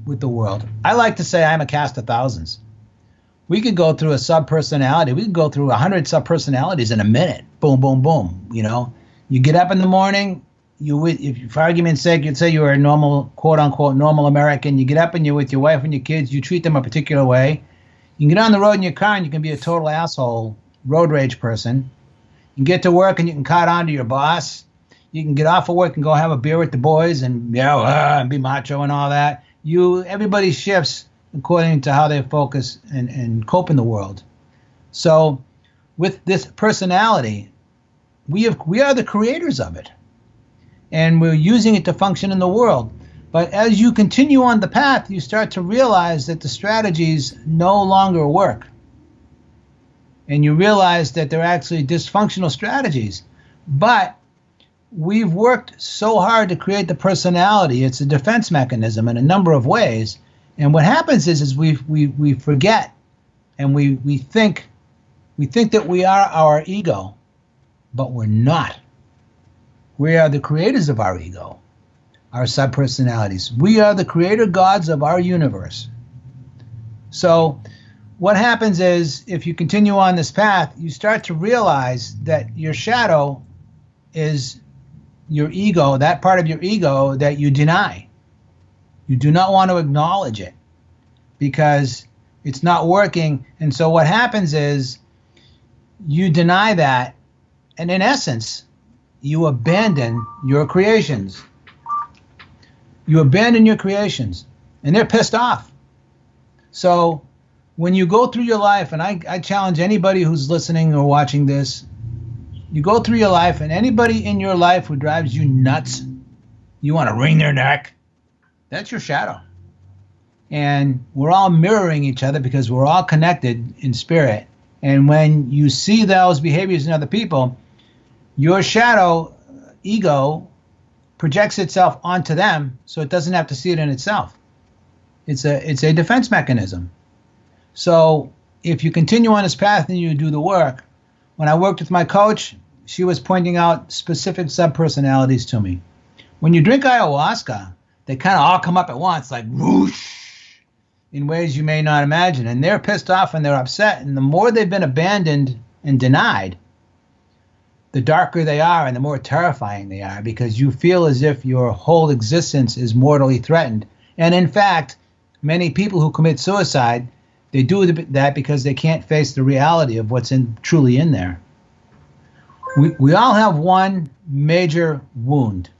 with the world. I like to say I'm a cast of thousands. We could go through a sub-personality. We could go through 100 sub-personalities in a minute. Boom, boom, boom. You get up in the morning. If for argument's sake, you'd say you're a normal, quote-unquote, normal American. You get up and you're with your wife and your kids. You treat them a particular way. You can get on the road in your car and you can be a total asshole, road rage person. You can get to work and you can caught on to your boss. You can get off of work and go have a beer with the boys and and be macho and all that. Everybody shifts according to how they focus and cope in the world. So with this personality, we are the creators of it, and we're using it to function in the world. But as you continue on the path, you start to realize that the strategies no longer work. And you realize that they're actually dysfunctional strategies. But we've worked so hard to create the personality. It's a defense mechanism in a number of ways. And what happens is we forget, and we think that we are our ego, but we're not. We are the creators of our ego, our subpersonalities. We are the creator gods of our universe. So what happens is, if you continue on this path, you start to realize that your shadow is your ego, that part of your ego that you deny. You do not want to acknowledge it because it's not working. And so what happens is you deny that, and in essence, you abandon your creations. You abandon your creations, and they're pissed off. So when you go through your life, and I challenge anybody who's listening or watching this, you go through your life, and anybody in your life who drives you nuts, you want to wring their neck, that's your shadow. And we're all mirroring each other because we're all connected in spirit. And when you see those behaviors in other people, your shadow ego projects itself onto them so it doesn't have to see it in itself. It's a defense mechanism. So if you continue on this path and you do the work, when I worked with my coach, she was pointing out specific subpersonalities to me. When you drink ayahuasca, they kind of all come up at once, like whoosh, in ways you may not imagine. And they're pissed off and they're upset. And the more they've been abandoned and denied, the darker they are and the more terrifying they are, because you feel as if your whole existence is mortally threatened. And in fact, many people who commit suicide, they do that because they can't face the reality of what's truly in there. We all have one major wound.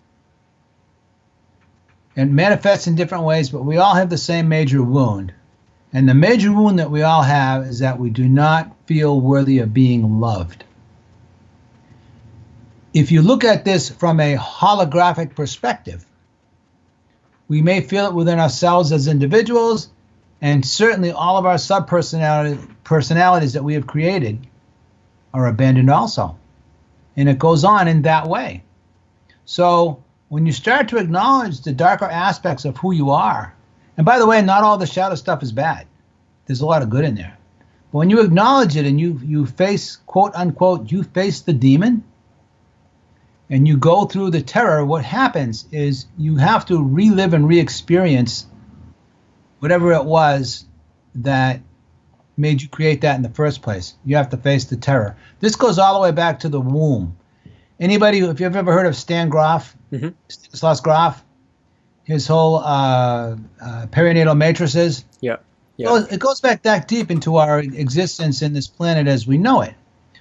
It manifests in different ways, but we all have the same major wound. And the major wound that we all have is that we do not feel worthy of being loved. If you look at this from a holographic perspective, we may feel it within ourselves as individuals, and certainly all of our subpersonalities that we have created are abandoned also. And it goes on in that way. So when you start to acknowledge the darker aspects of who you are, and by the way, not all the shadow stuff is bad. There's a lot of good in there. But when you acknowledge it and you face, quote unquote, you face the demon, and you go through the terror, what happens is you have to relive and re-experience whatever it was that made you create that in the first place. You have to face the terror. This goes all the way back to the womb. Anybody, if you've ever heard of Stan Grof, Stanislaus Grof, his whole perinatal matrices, it goes back that deep into our existence in this planet as we know it.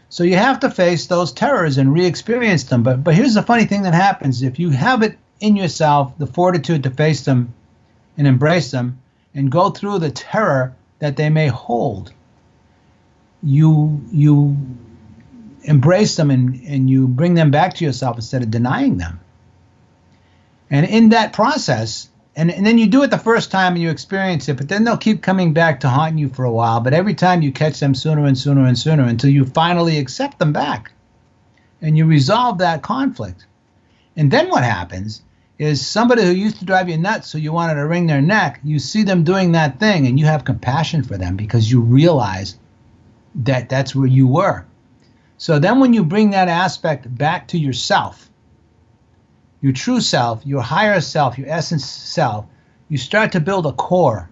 So you have to face those terrors and re-experience them. But here's the funny thing that happens. If you have it in yourself, the fortitude to face them and embrace them and go through the terror that they may hold, you embrace them and you bring them back to yourself instead of denying them. And in that process, and then you do it the first time and you experience it, but then they'll keep coming back to haunt you for a while. But every time you catch them sooner and sooner and sooner until you finally accept them back and you resolve that conflict. And then what happens is somebody who used to drive you nuts, so you wanted to wring their neck, you see them doing that thing and you have compassion for them because you realize that that's where you were. So then when you bring that aspect back to yourself, your true self, your higher self, your essence self, you start to build a core.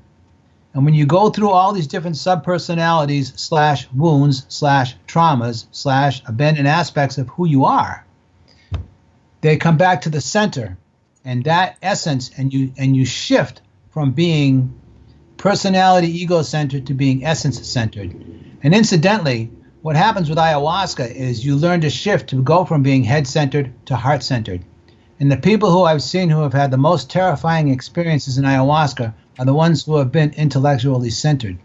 And when you go through all these different subpersonalities slash wounds slash traumas slash abandoned aspects of who you are, they come back to the center. And that essence, and you shift from being personality ego-centered to being essence-centered. And incidentally, what happens with ayahuasca is you learn to shift to go from being head-centered to heart-centered. And the people who I've seen who have had the most terrifying experiences in ayahuasca are the ones who have been intellectually centered.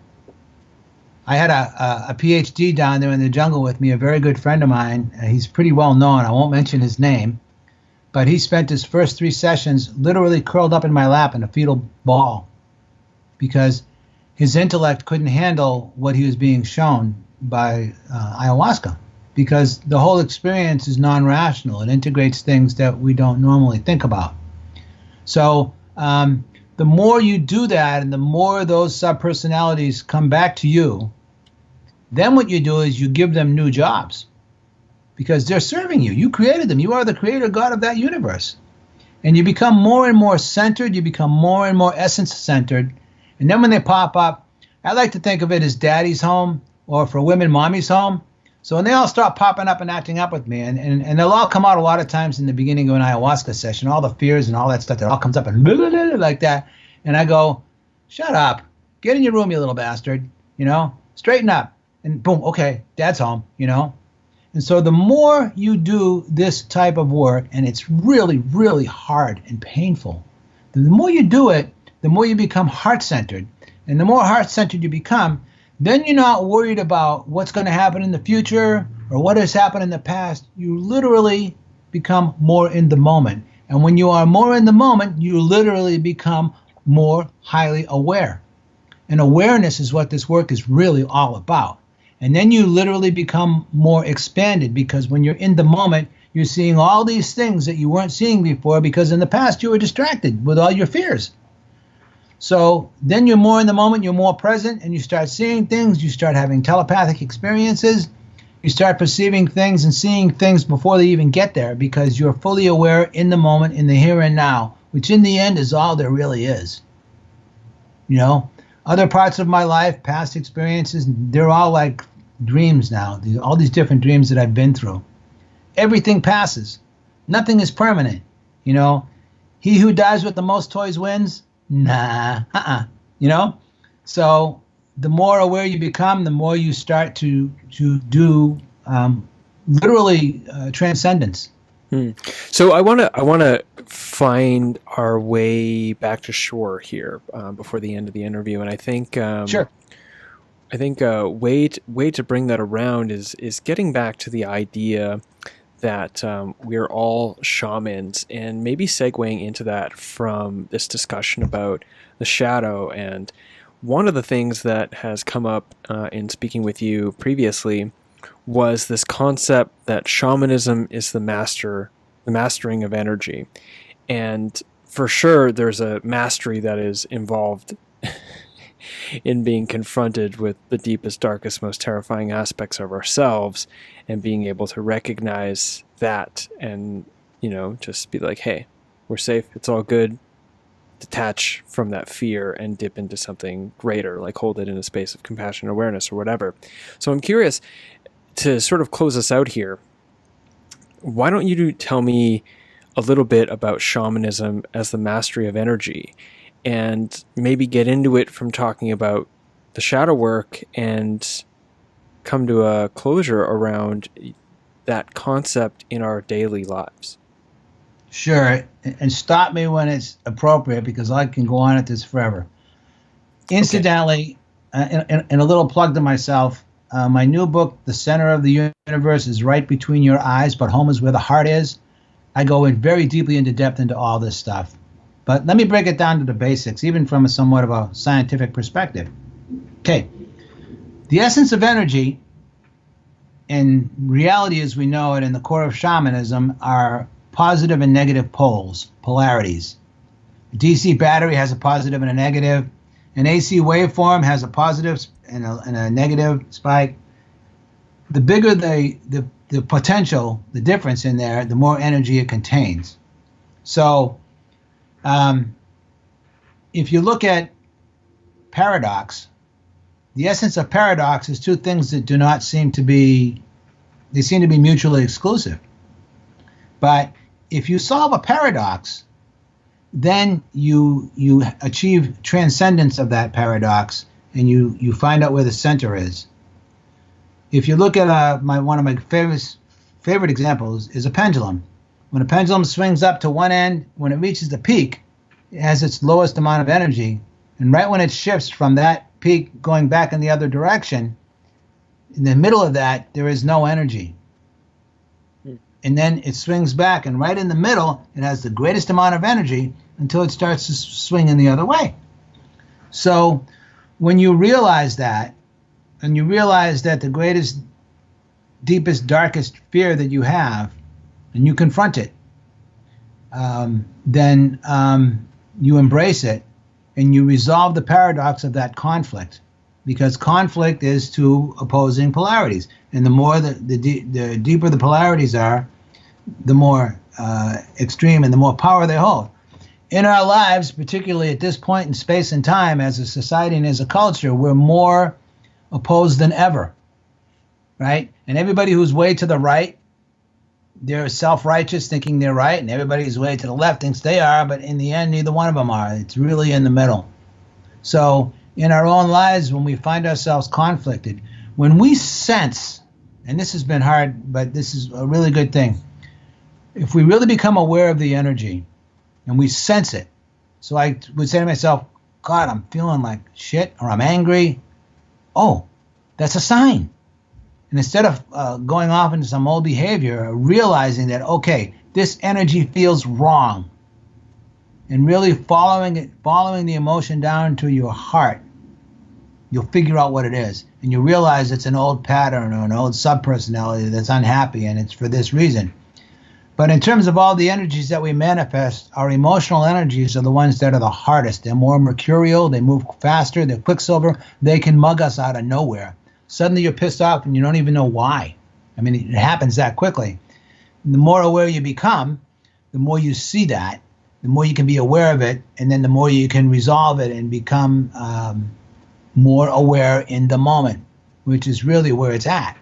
I had a PhD down there in the jungle with me, a very good friend of mine. He's pretty well known. I won't mention his name. But he spent his first 3 sessions literally curled up in my lap in a fetal ball because his intellect couldn't handle what he was being shown by ayahuasca, because the whole experience is non-rational. It integrates things that we don't normally think about. So the more you do that and the more those subpersonalities come back to you, then what you do is you give them new jobs because they're serving you. You created them. You are the creator God of that universe. And you become more and more centered. You become more and more essence-centered. And then when they pop up, I like to think of it as daddy's home, or for women, mommy's home. So when they all start popping up and acting up with me, and they'll all come out a lot of times in the beginning of an ayahuasca session, all the fears and all that stuff that all comes up and blah, blah, blah, like that. And I go, shut up. Get in your room, you little bastard. Straighten up. And boom, okay, dad's home, And so the more you do this type of work, and it's really, really hard and painful, the more you do it, the more you become heart-centered. And the more heart-centered you become, then you're not worried about what's going to happen in the future or what has happened in the past. You literally become more in the moment. And when you are more in the moment, you literally become more highly aware. And awareness is what this work is really all about. And then you literally become more expanded, because when you're in the moment, you're seeing all these things that you weren't seeing before, because in the past you were distracted with all your fears. So then you're more in the moment, you're more present, and you start seeing things, you start having telepathic experiences, you start perceiving things and seeing things before they even get there, because you're fully aware in the moment, in the here and now, which in the end is all there really is. Other parts of my life, past experiences, they're all like dreams now. All these different dreams that I've been through. Everything passes. Nothing is permanent. He who dies with the most toys wins. Nah, So the more aware you become, the more you start to do literally transcendence. So I want to find our way back to shore here before the end of the interview, and I think sure. I think a way to bring that around is getting back to the idea that we're all shamans, and maybe segueing into that from this discussion about the shadow. And one of the things that has come up in speaking with you previously was this concept that shamanism is the mastering of energy. And for sure, there's a mastery that is involved in being confronted with the deepest, darkest, most terrifying aspects of ourselves, and being able to recognize that and, just be like, hey, we're safe, it's all good. Detach from that fear and dip into something greater, like hold it in a space of compassion, awareness, or whatever. So I'm curious, to sort of close us out here, why don't you tell me a little bit about shamanism as the mastery of energy, and maybe get into it from talking about the shadow work and come to a closure around that concept in our daily lives. Sure, and stop me when it's appropriate, because I can go on at this forever. Incidentally, and a little plug to myself, my new book, The Center of the Universe is Right Between Your Eyes, but Home is Where the Heart Is. I go in very deeply into depth into all this stuff. But let me break it down to the basics, even from a somewhat of a scientific perspective. Okay, the essence of energy and reality as we know it in the core of shamanism are positive and negative poles, polarities. A DC battery has a positive and a negative. An AC waveform has a positive and a negative spike. The bigger the potential, the difference in there, the more energy it contains. So if you look at paradox, the essence of paradox is two things that do not seem to be, they seem to be mutually exclusive. But if you solve a paradox, then you achieve transcendence of that paradox, and you find out where the center is. If you look at one of my favorite examples is a pendulum. When a pendulum swings up to one end, when it reaches the peak, it has its lowest amount of energy. And right when it shifts from that peak going back in the other direction, in the middle of that, there is no energy. And then it swings back, and right in the middle, it has the greatest amount of energy until it starts to swing in the other way. So when you realize that, and you realize that the greatest, deepest, darkest fear that you have, and you confront it, then you embrace it, and you resolve the paradox of that conflict. Because conflict is two opposing polarities. And the more the deeper the polarities are, the more extreme and the more power they hold. In our lives, particularly at this point in space and time, as a society and as a culture, we're more opposed than ever, right? And everybody who's way to the right, they're self-righteous, thinking they're right, and everybody who's way to the left thinks they are, but in the end, neither one of them are. It's really in the middle. So in our own lives, when we find ourselves conflicted, when we sense, and this has been hard, but this is a really good thing, if we really become aware of the energy and we sense it, so I would say to myself, God, I'm feeling like shit, or I'm angry. Oh, that's a sign. And instead of going off into some old behavior, realizing that, okay, this energy feels wrong, and really following the emotion down to your heart, you'll figure out what it is. And you realize it's an old pattern or an old subpersonality that's unhappy, and it's for this reason. But in terms of all the energies that we manifest, our emotional energies are the ones that are the hardest. They're more mercurial, they move faster, they're quicksilver, they can mug us out of nowhere. Suddenly you're pissed off and you don't even know why. I mean, it happens that quickly. And the more aware you become, the more you see that, the more you can be aware of it, and then the more you can resolve it and become more aware in the moment, which is really where it's at.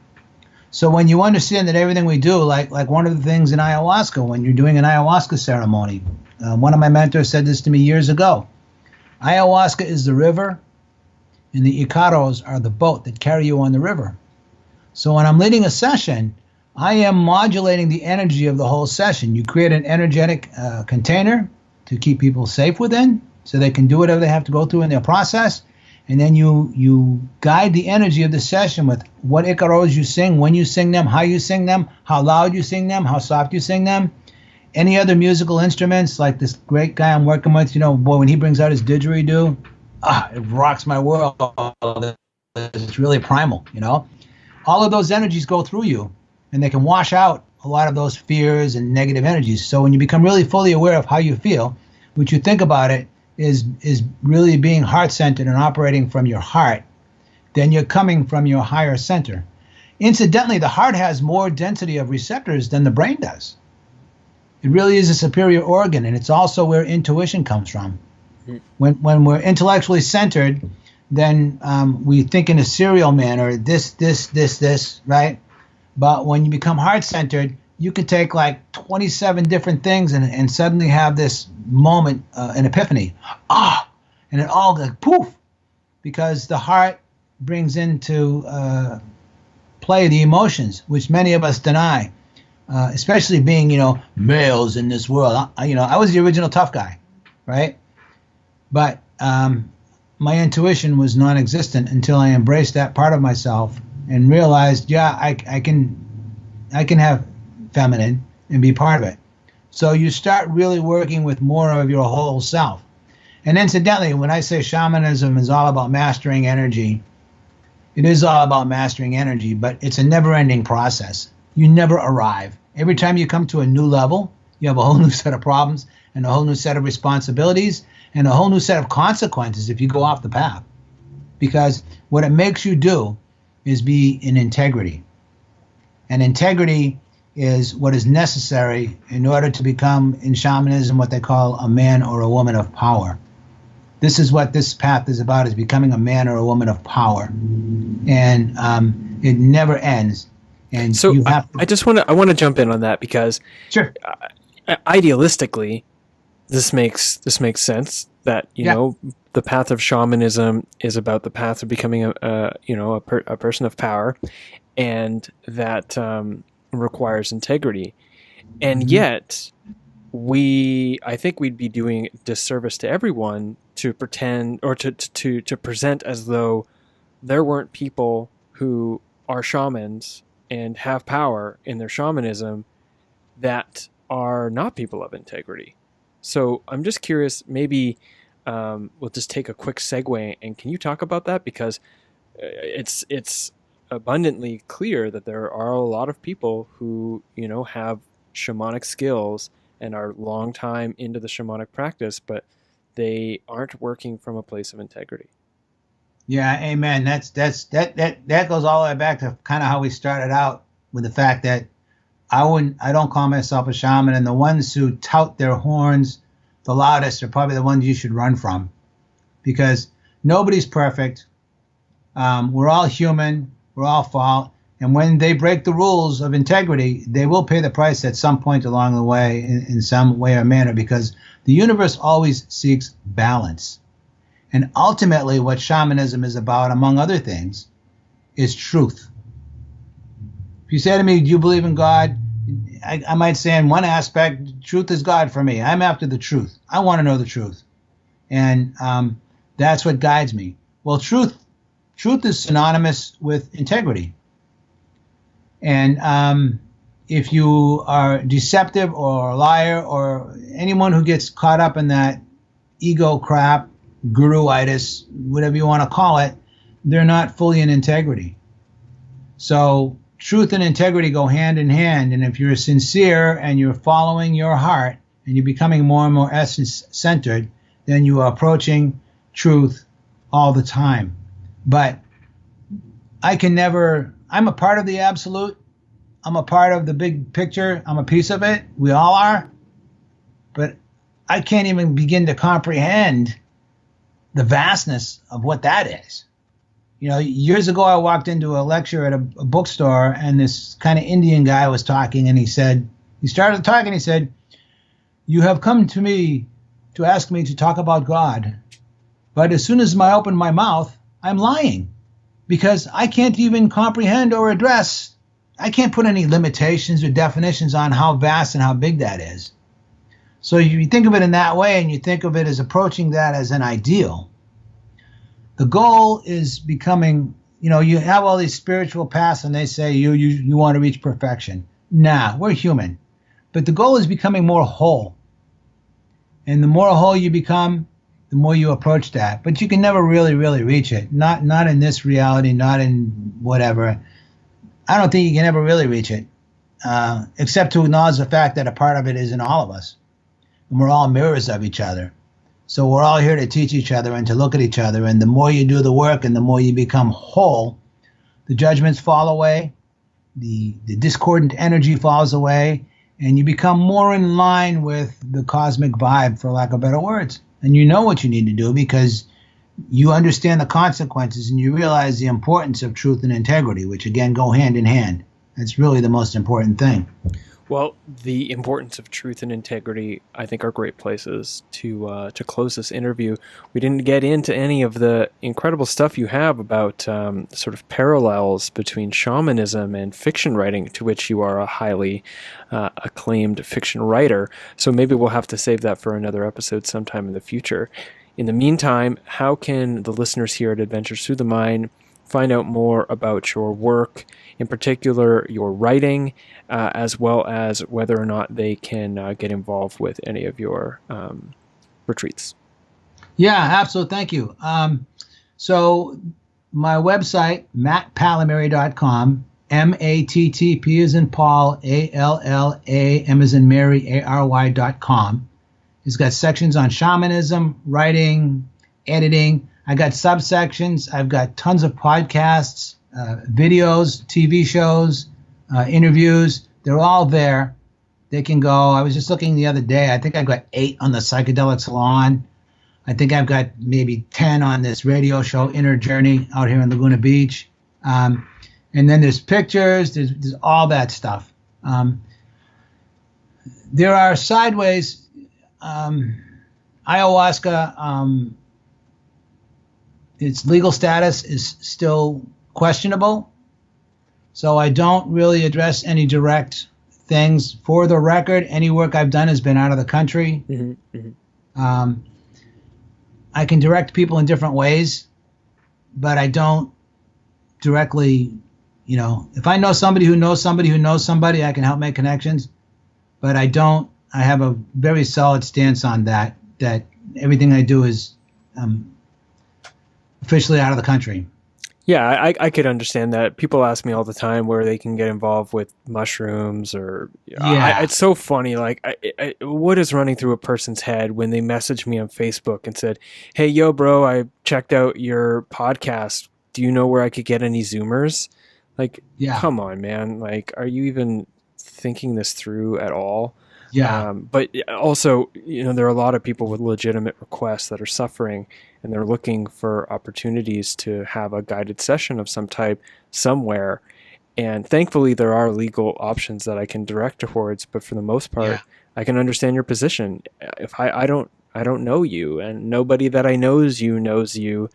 So when you understand that everything we do, like one of the things in ayahuasca, when you're doing an ayahuasca ceremony, one of my mentors said this to me years ago. Ayahuasca is the river, and the Icaros are the boat that carry you on the river. So when I'm leading a session, I am modulating the energy of the whole session. You create an energetic container to keep people safe within, so they can do whatever they have to go through in their process. And then you guide the energy of the session with what Icaros you sing, when you sing them, how loud you sing them, how soft you sing them. Any other musical instruments, like this great guy I'm working with, boy, when he brings out his didgeridoo, it rocks my world. It's really primal, All of those energies go through you, and they can wash out a lot of those fears and negative energies. So when you become really fully aware of how you feel, what you think about it is really being heart-centered and operating from your heart, then you're coming from your higher center. Incidentally, the heart has more density of receptors than the brain does. It really is a superior organ, and it's also where intuition comes from. When we're intellectually centered, then we think in a serial manner, this, right? But when you become heart-centered, you can take like 27 different things and suddenly have this moment, an epiphany. And it all goes poof, because the heart brings into play the emotions, which many of us deny, especially being, males in this world. I was the original tough guy, right? But my intuition was non-existent until I embraced that part of myself and realized, I can have feminine and be part of it. So you start really working with more of your whole self. And incidentally, when I say shamanism is all about mastering energy, it is all about mastering energy, but it's a never-ending process. You never arrive. Every time you come to a new level, you have a whole new set of problems and a whole new set of responsibilities and a whole new set of consequences if you go off the path. Because what it makes you do is be in integrity. And integrity is what is necessary in order to become, in shamanism, what they call a man or a woman of power. This is what this path is about, is becoming a man or a woman of power. And it never ends. And so you have to, I want to jump in on that, because sure. Idealistically, this makes sense that, the path of shamanism is about the path of becoming a person of power, and that requires integrity. And yet I think we'd be doing disservice to everyone to pretend or to present as though there weren't people who are shamans and have power in their shamanism that are not people of integrity. So I'm just curious, maybe we'll just take a quick segue, and can you talk about that? Because it's abundantly clear that there are a lot of people who, have shamanic skills and are long time into the shamanic practice, but they aren't working from a place of integrity. Yeah, amen. That goes all the way back to kind of how we started out with the fact that I don't call myself a shaman, and the ones who tout their horns the loudest are probably the ones you should run from, because nobody's perfect. We're all human. We're all fall. And when they break the rules of integrity, they will pay the price at some point along the way in some way or manner, because the universe always seeks balance. And ultimately, what shamanism is about, among other things, is truth. If you say to me, do you believe in God? I might say in one aspect, truth is God for me. I'm after the truth. I want to know the truth. And that's what guides me. Well, truth is synonymous with integrity. And if you are deceptive or a liar or anyone who gets caught up in that ego crap, guruitis, whatever you want to call it, they're not fully in integrity. So truth and integrity go hand in hand. And if you're sincere and you're following your heart and you're becoming more and more essence-centered, then you are approaching truth all the time. But I'm a part of the absolute. I'm a part of the big picture. I'm a piece of it. We all are. But I can't even begin to comprehend the vastness of what that is. Years ago, I walked into a lecture at a bookstore, and this kind of Indian guy was talking, and he said, you have come to me to ask me to talk about God. But as soon as I open my mouth, I'm lying, because I can't even comprehend or address. I can't put any limitations or definitions on how vast and how big that is. So you think of it in that way, and you think of it as approaching that as an ideal. The goal is becoming, you have all these spiritual paths, and they say you want to reach perfection. Nah, we're human. But the goal is becoming more whole. And the more whole you become, the more you approach that. But you can never really, really reach it. Not in this reality, not in whatever. I don't think you can ever really reach it, except to acknowledge the fact that a part of it is in all of us. And we're all mirrors of each other. So we're all here to teach each other and to look at each other. And the more you do the work and the more you become whole, the judgments fall away, the discordant energy falls away, and you become more in line with the cosmic vibe, for lack of better words. And you know what you need to do because you understand the consequences and you realize the importance of truth and integrity, which again go hand in hand. That's really the most important thing. Well, the importance of truth and integrity, I think, are great places to close this interview. We didn't get into any of the incredible stuff you have about sort of parallels between shamanism and fiction writing, to which you are a highly acclaimed fiction writer. So maybe we'll have to save that for another episode sometime in the future. In the meantime, how can the listeners here at Adventures Through the Mind find out more about your work, in particular your writing, as well as whether or not they can get involved with any of your retreats? Yeah, absolutely. Thank you. So my website, mattpallamary.com, MATTP as in Paul, ALLA, M as in Mary, ARY.com. It's got sections on shamanism, writing, editing. I got subsections. I've got tons of podcasts, videos, TV shows, interviews. They're all there. They can go. I was just looking the other day. I think I've got 8 on the Psychedelic Salon. I think I've got maybe 10 on this radio show, Inner Journey, out here in Laguna Beach. And then there's pictures. There's all that stuff. There are sideways. Ayahuasca, its legal status is still questionable. So I don't really address any direct things. For the record, any work I've done has been out of the country. I can direct people in different ways, but I don't directly, if I know somebody who knows somebody who knows somebody, I can help make connections. But I have a very solid stance on that everything I do is officially out of the country. Yeah, I could understand that. People ask me all the time where they can get involved with mushrooms or... Yeah. It's so funny. Like, what is running through a person's head when they message me on Facebook and said, hey, yo, bro, I checked out your podcast. Do you know where I could get any Zoomers? Like, come on, man. Like, are you even thinking this through at all? Yeah. But also, there are a lot of people with legitimate requests that are suffering, and they're looking for opportunities to have a guided session of some type somewhere. And thankfully, there are legal options that I can direct towards. But for the most part, I can understand your position. If I don't know you, and nobody that I knows you,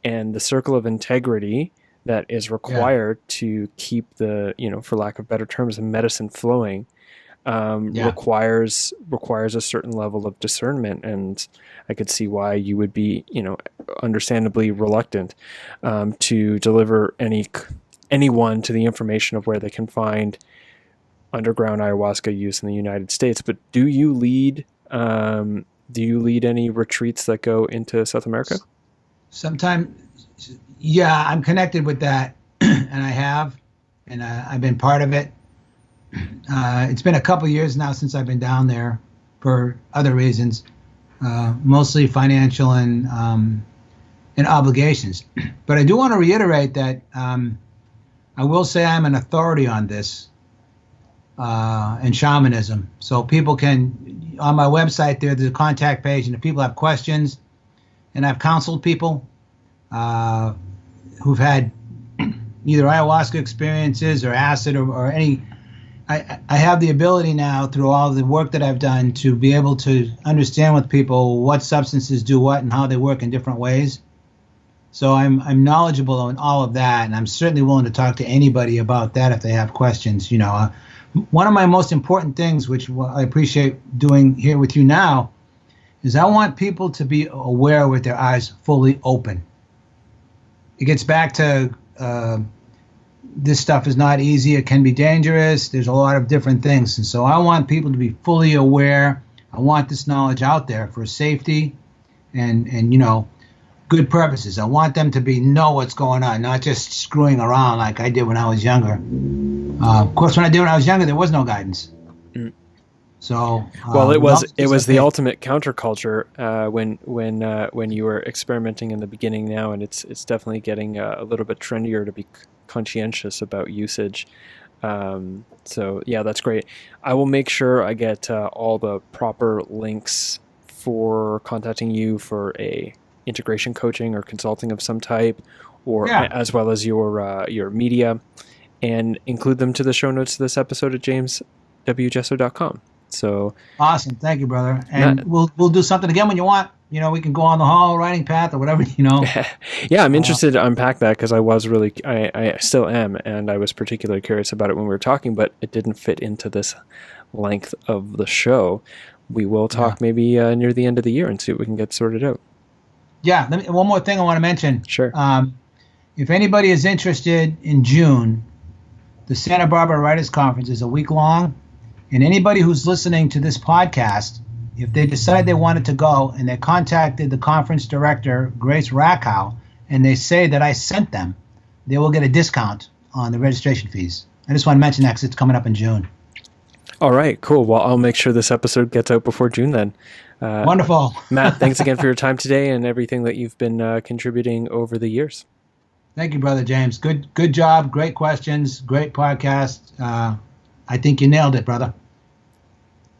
and the circle of integrity that is required to keep the, for lack of better terms, the medicine flowing. Requires a certain level of discernment, and I could see why you would be, understandably reluctant to deliver anyone to the information of where they can find underground ayahuasca use in the United States. But do you lead any retreats that go into South America? Sometimes, I'm connected with that, and I've been part of it. It's been a couple years now since I've been down there for other reasons, mostly financial and obligations. But I do want to reiterate that I will say I'm an authority on this and shamanism. So people can, on my website there's a contact page, and if people have questions, and I've counseled people who've had either ayahuasca experiences or acid or any... I have the ability now, through all the work that I've done, to be able to understand with people what substances do what and how they work in different ways. So I'm knowledgeable on all of that, and I'm certainly willing to talk to anybody about that if they have questions. One of my most important things, which I appreciate doing here with you now, is I want people to be aware with their eyes fully open. It gets back to... this stuff is not easy. It can be dangerous. There's a lot of different things. And so I want people to be fully aware. I want this knowledge out there for safety and good purposes. I want them to know what's going on, not just screwing around like I did when I was younger. Of course, when I was younger, there was no guidance. So it was the ultimate counterculture when you were experimenting in the beginning now, and it's definitely getting a little bit trendier to be conscientious about usage. So yeah, that's great. I will make sure I get all the proper links for contacting you for a integration coaching or consulting of some type, or as well as your media, and include them to the show notes of this episode at jameswjesso.com. So awesome. Thank you, brother. And we'll do something again when you want. We can go on the hall writing path or whatever, Yeah, I'm interested to unpack that, because I still am, and I was particularly curious about it when we were talking, but it didn't fit into this length of the show. We will talk maybe near the end of the year and see what we can get sorted out. Yeah, one more thing I want to mention. Sure. If anybody is interested, in June, the Santa Barbara Writers Conference is a week long, and anybody who's listening to this podcast, if they decide they wanted to go and they contacted the conference director, Grace Rackow, and they say that I sent them, they will get a discount on the registration fees. I just want to mention that because it's coming up in June. All right, cool. Well, I'll make sure this episode gets out before June then. Wonderful. Matt, thanks again for your time today and everything that you've been contributing over the years. Thank you, Brother James. Good job. Great questions. Great podcast. I think you nailed it, brother.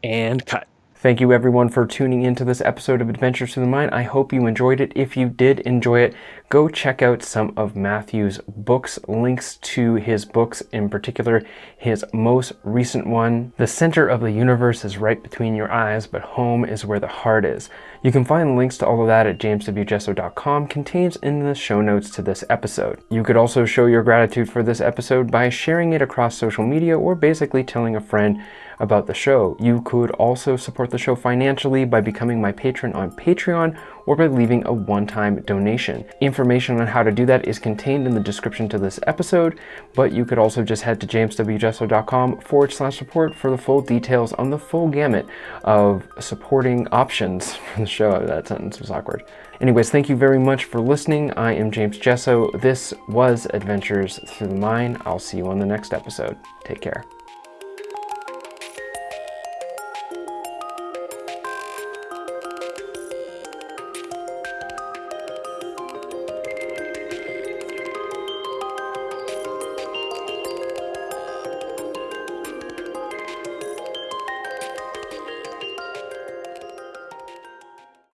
And cut. Thank you everyone for tuning into this episode of Adventures Through the Mind. I hope you enjoyed it. If you did enjoy it, go check out some of Matthew's books. Links to his books, in particular his most recent one, The Center of the Universe is Right Between Your Eyes, but Home is Where the Heart Is. You can find links to all of that at jameswjesso.com, contained in the show notes to this episode. You could also show your gratitude for this episode by sharing it across social media or basically telling a friend about the show. You could also support the show financially by becoming my patron on Patreon or by leaving a one-time donation. Information on how to do that is contained in the description to this episode, but you could also just head to jameswjesso.com/support for the full details on the full gamut of supporting options for the show. That sentence was awkward. Anyways, thank you very much for listening. I am James Jesso. This was Adventures Through the Mind. I'll see you on the next episode. Take care.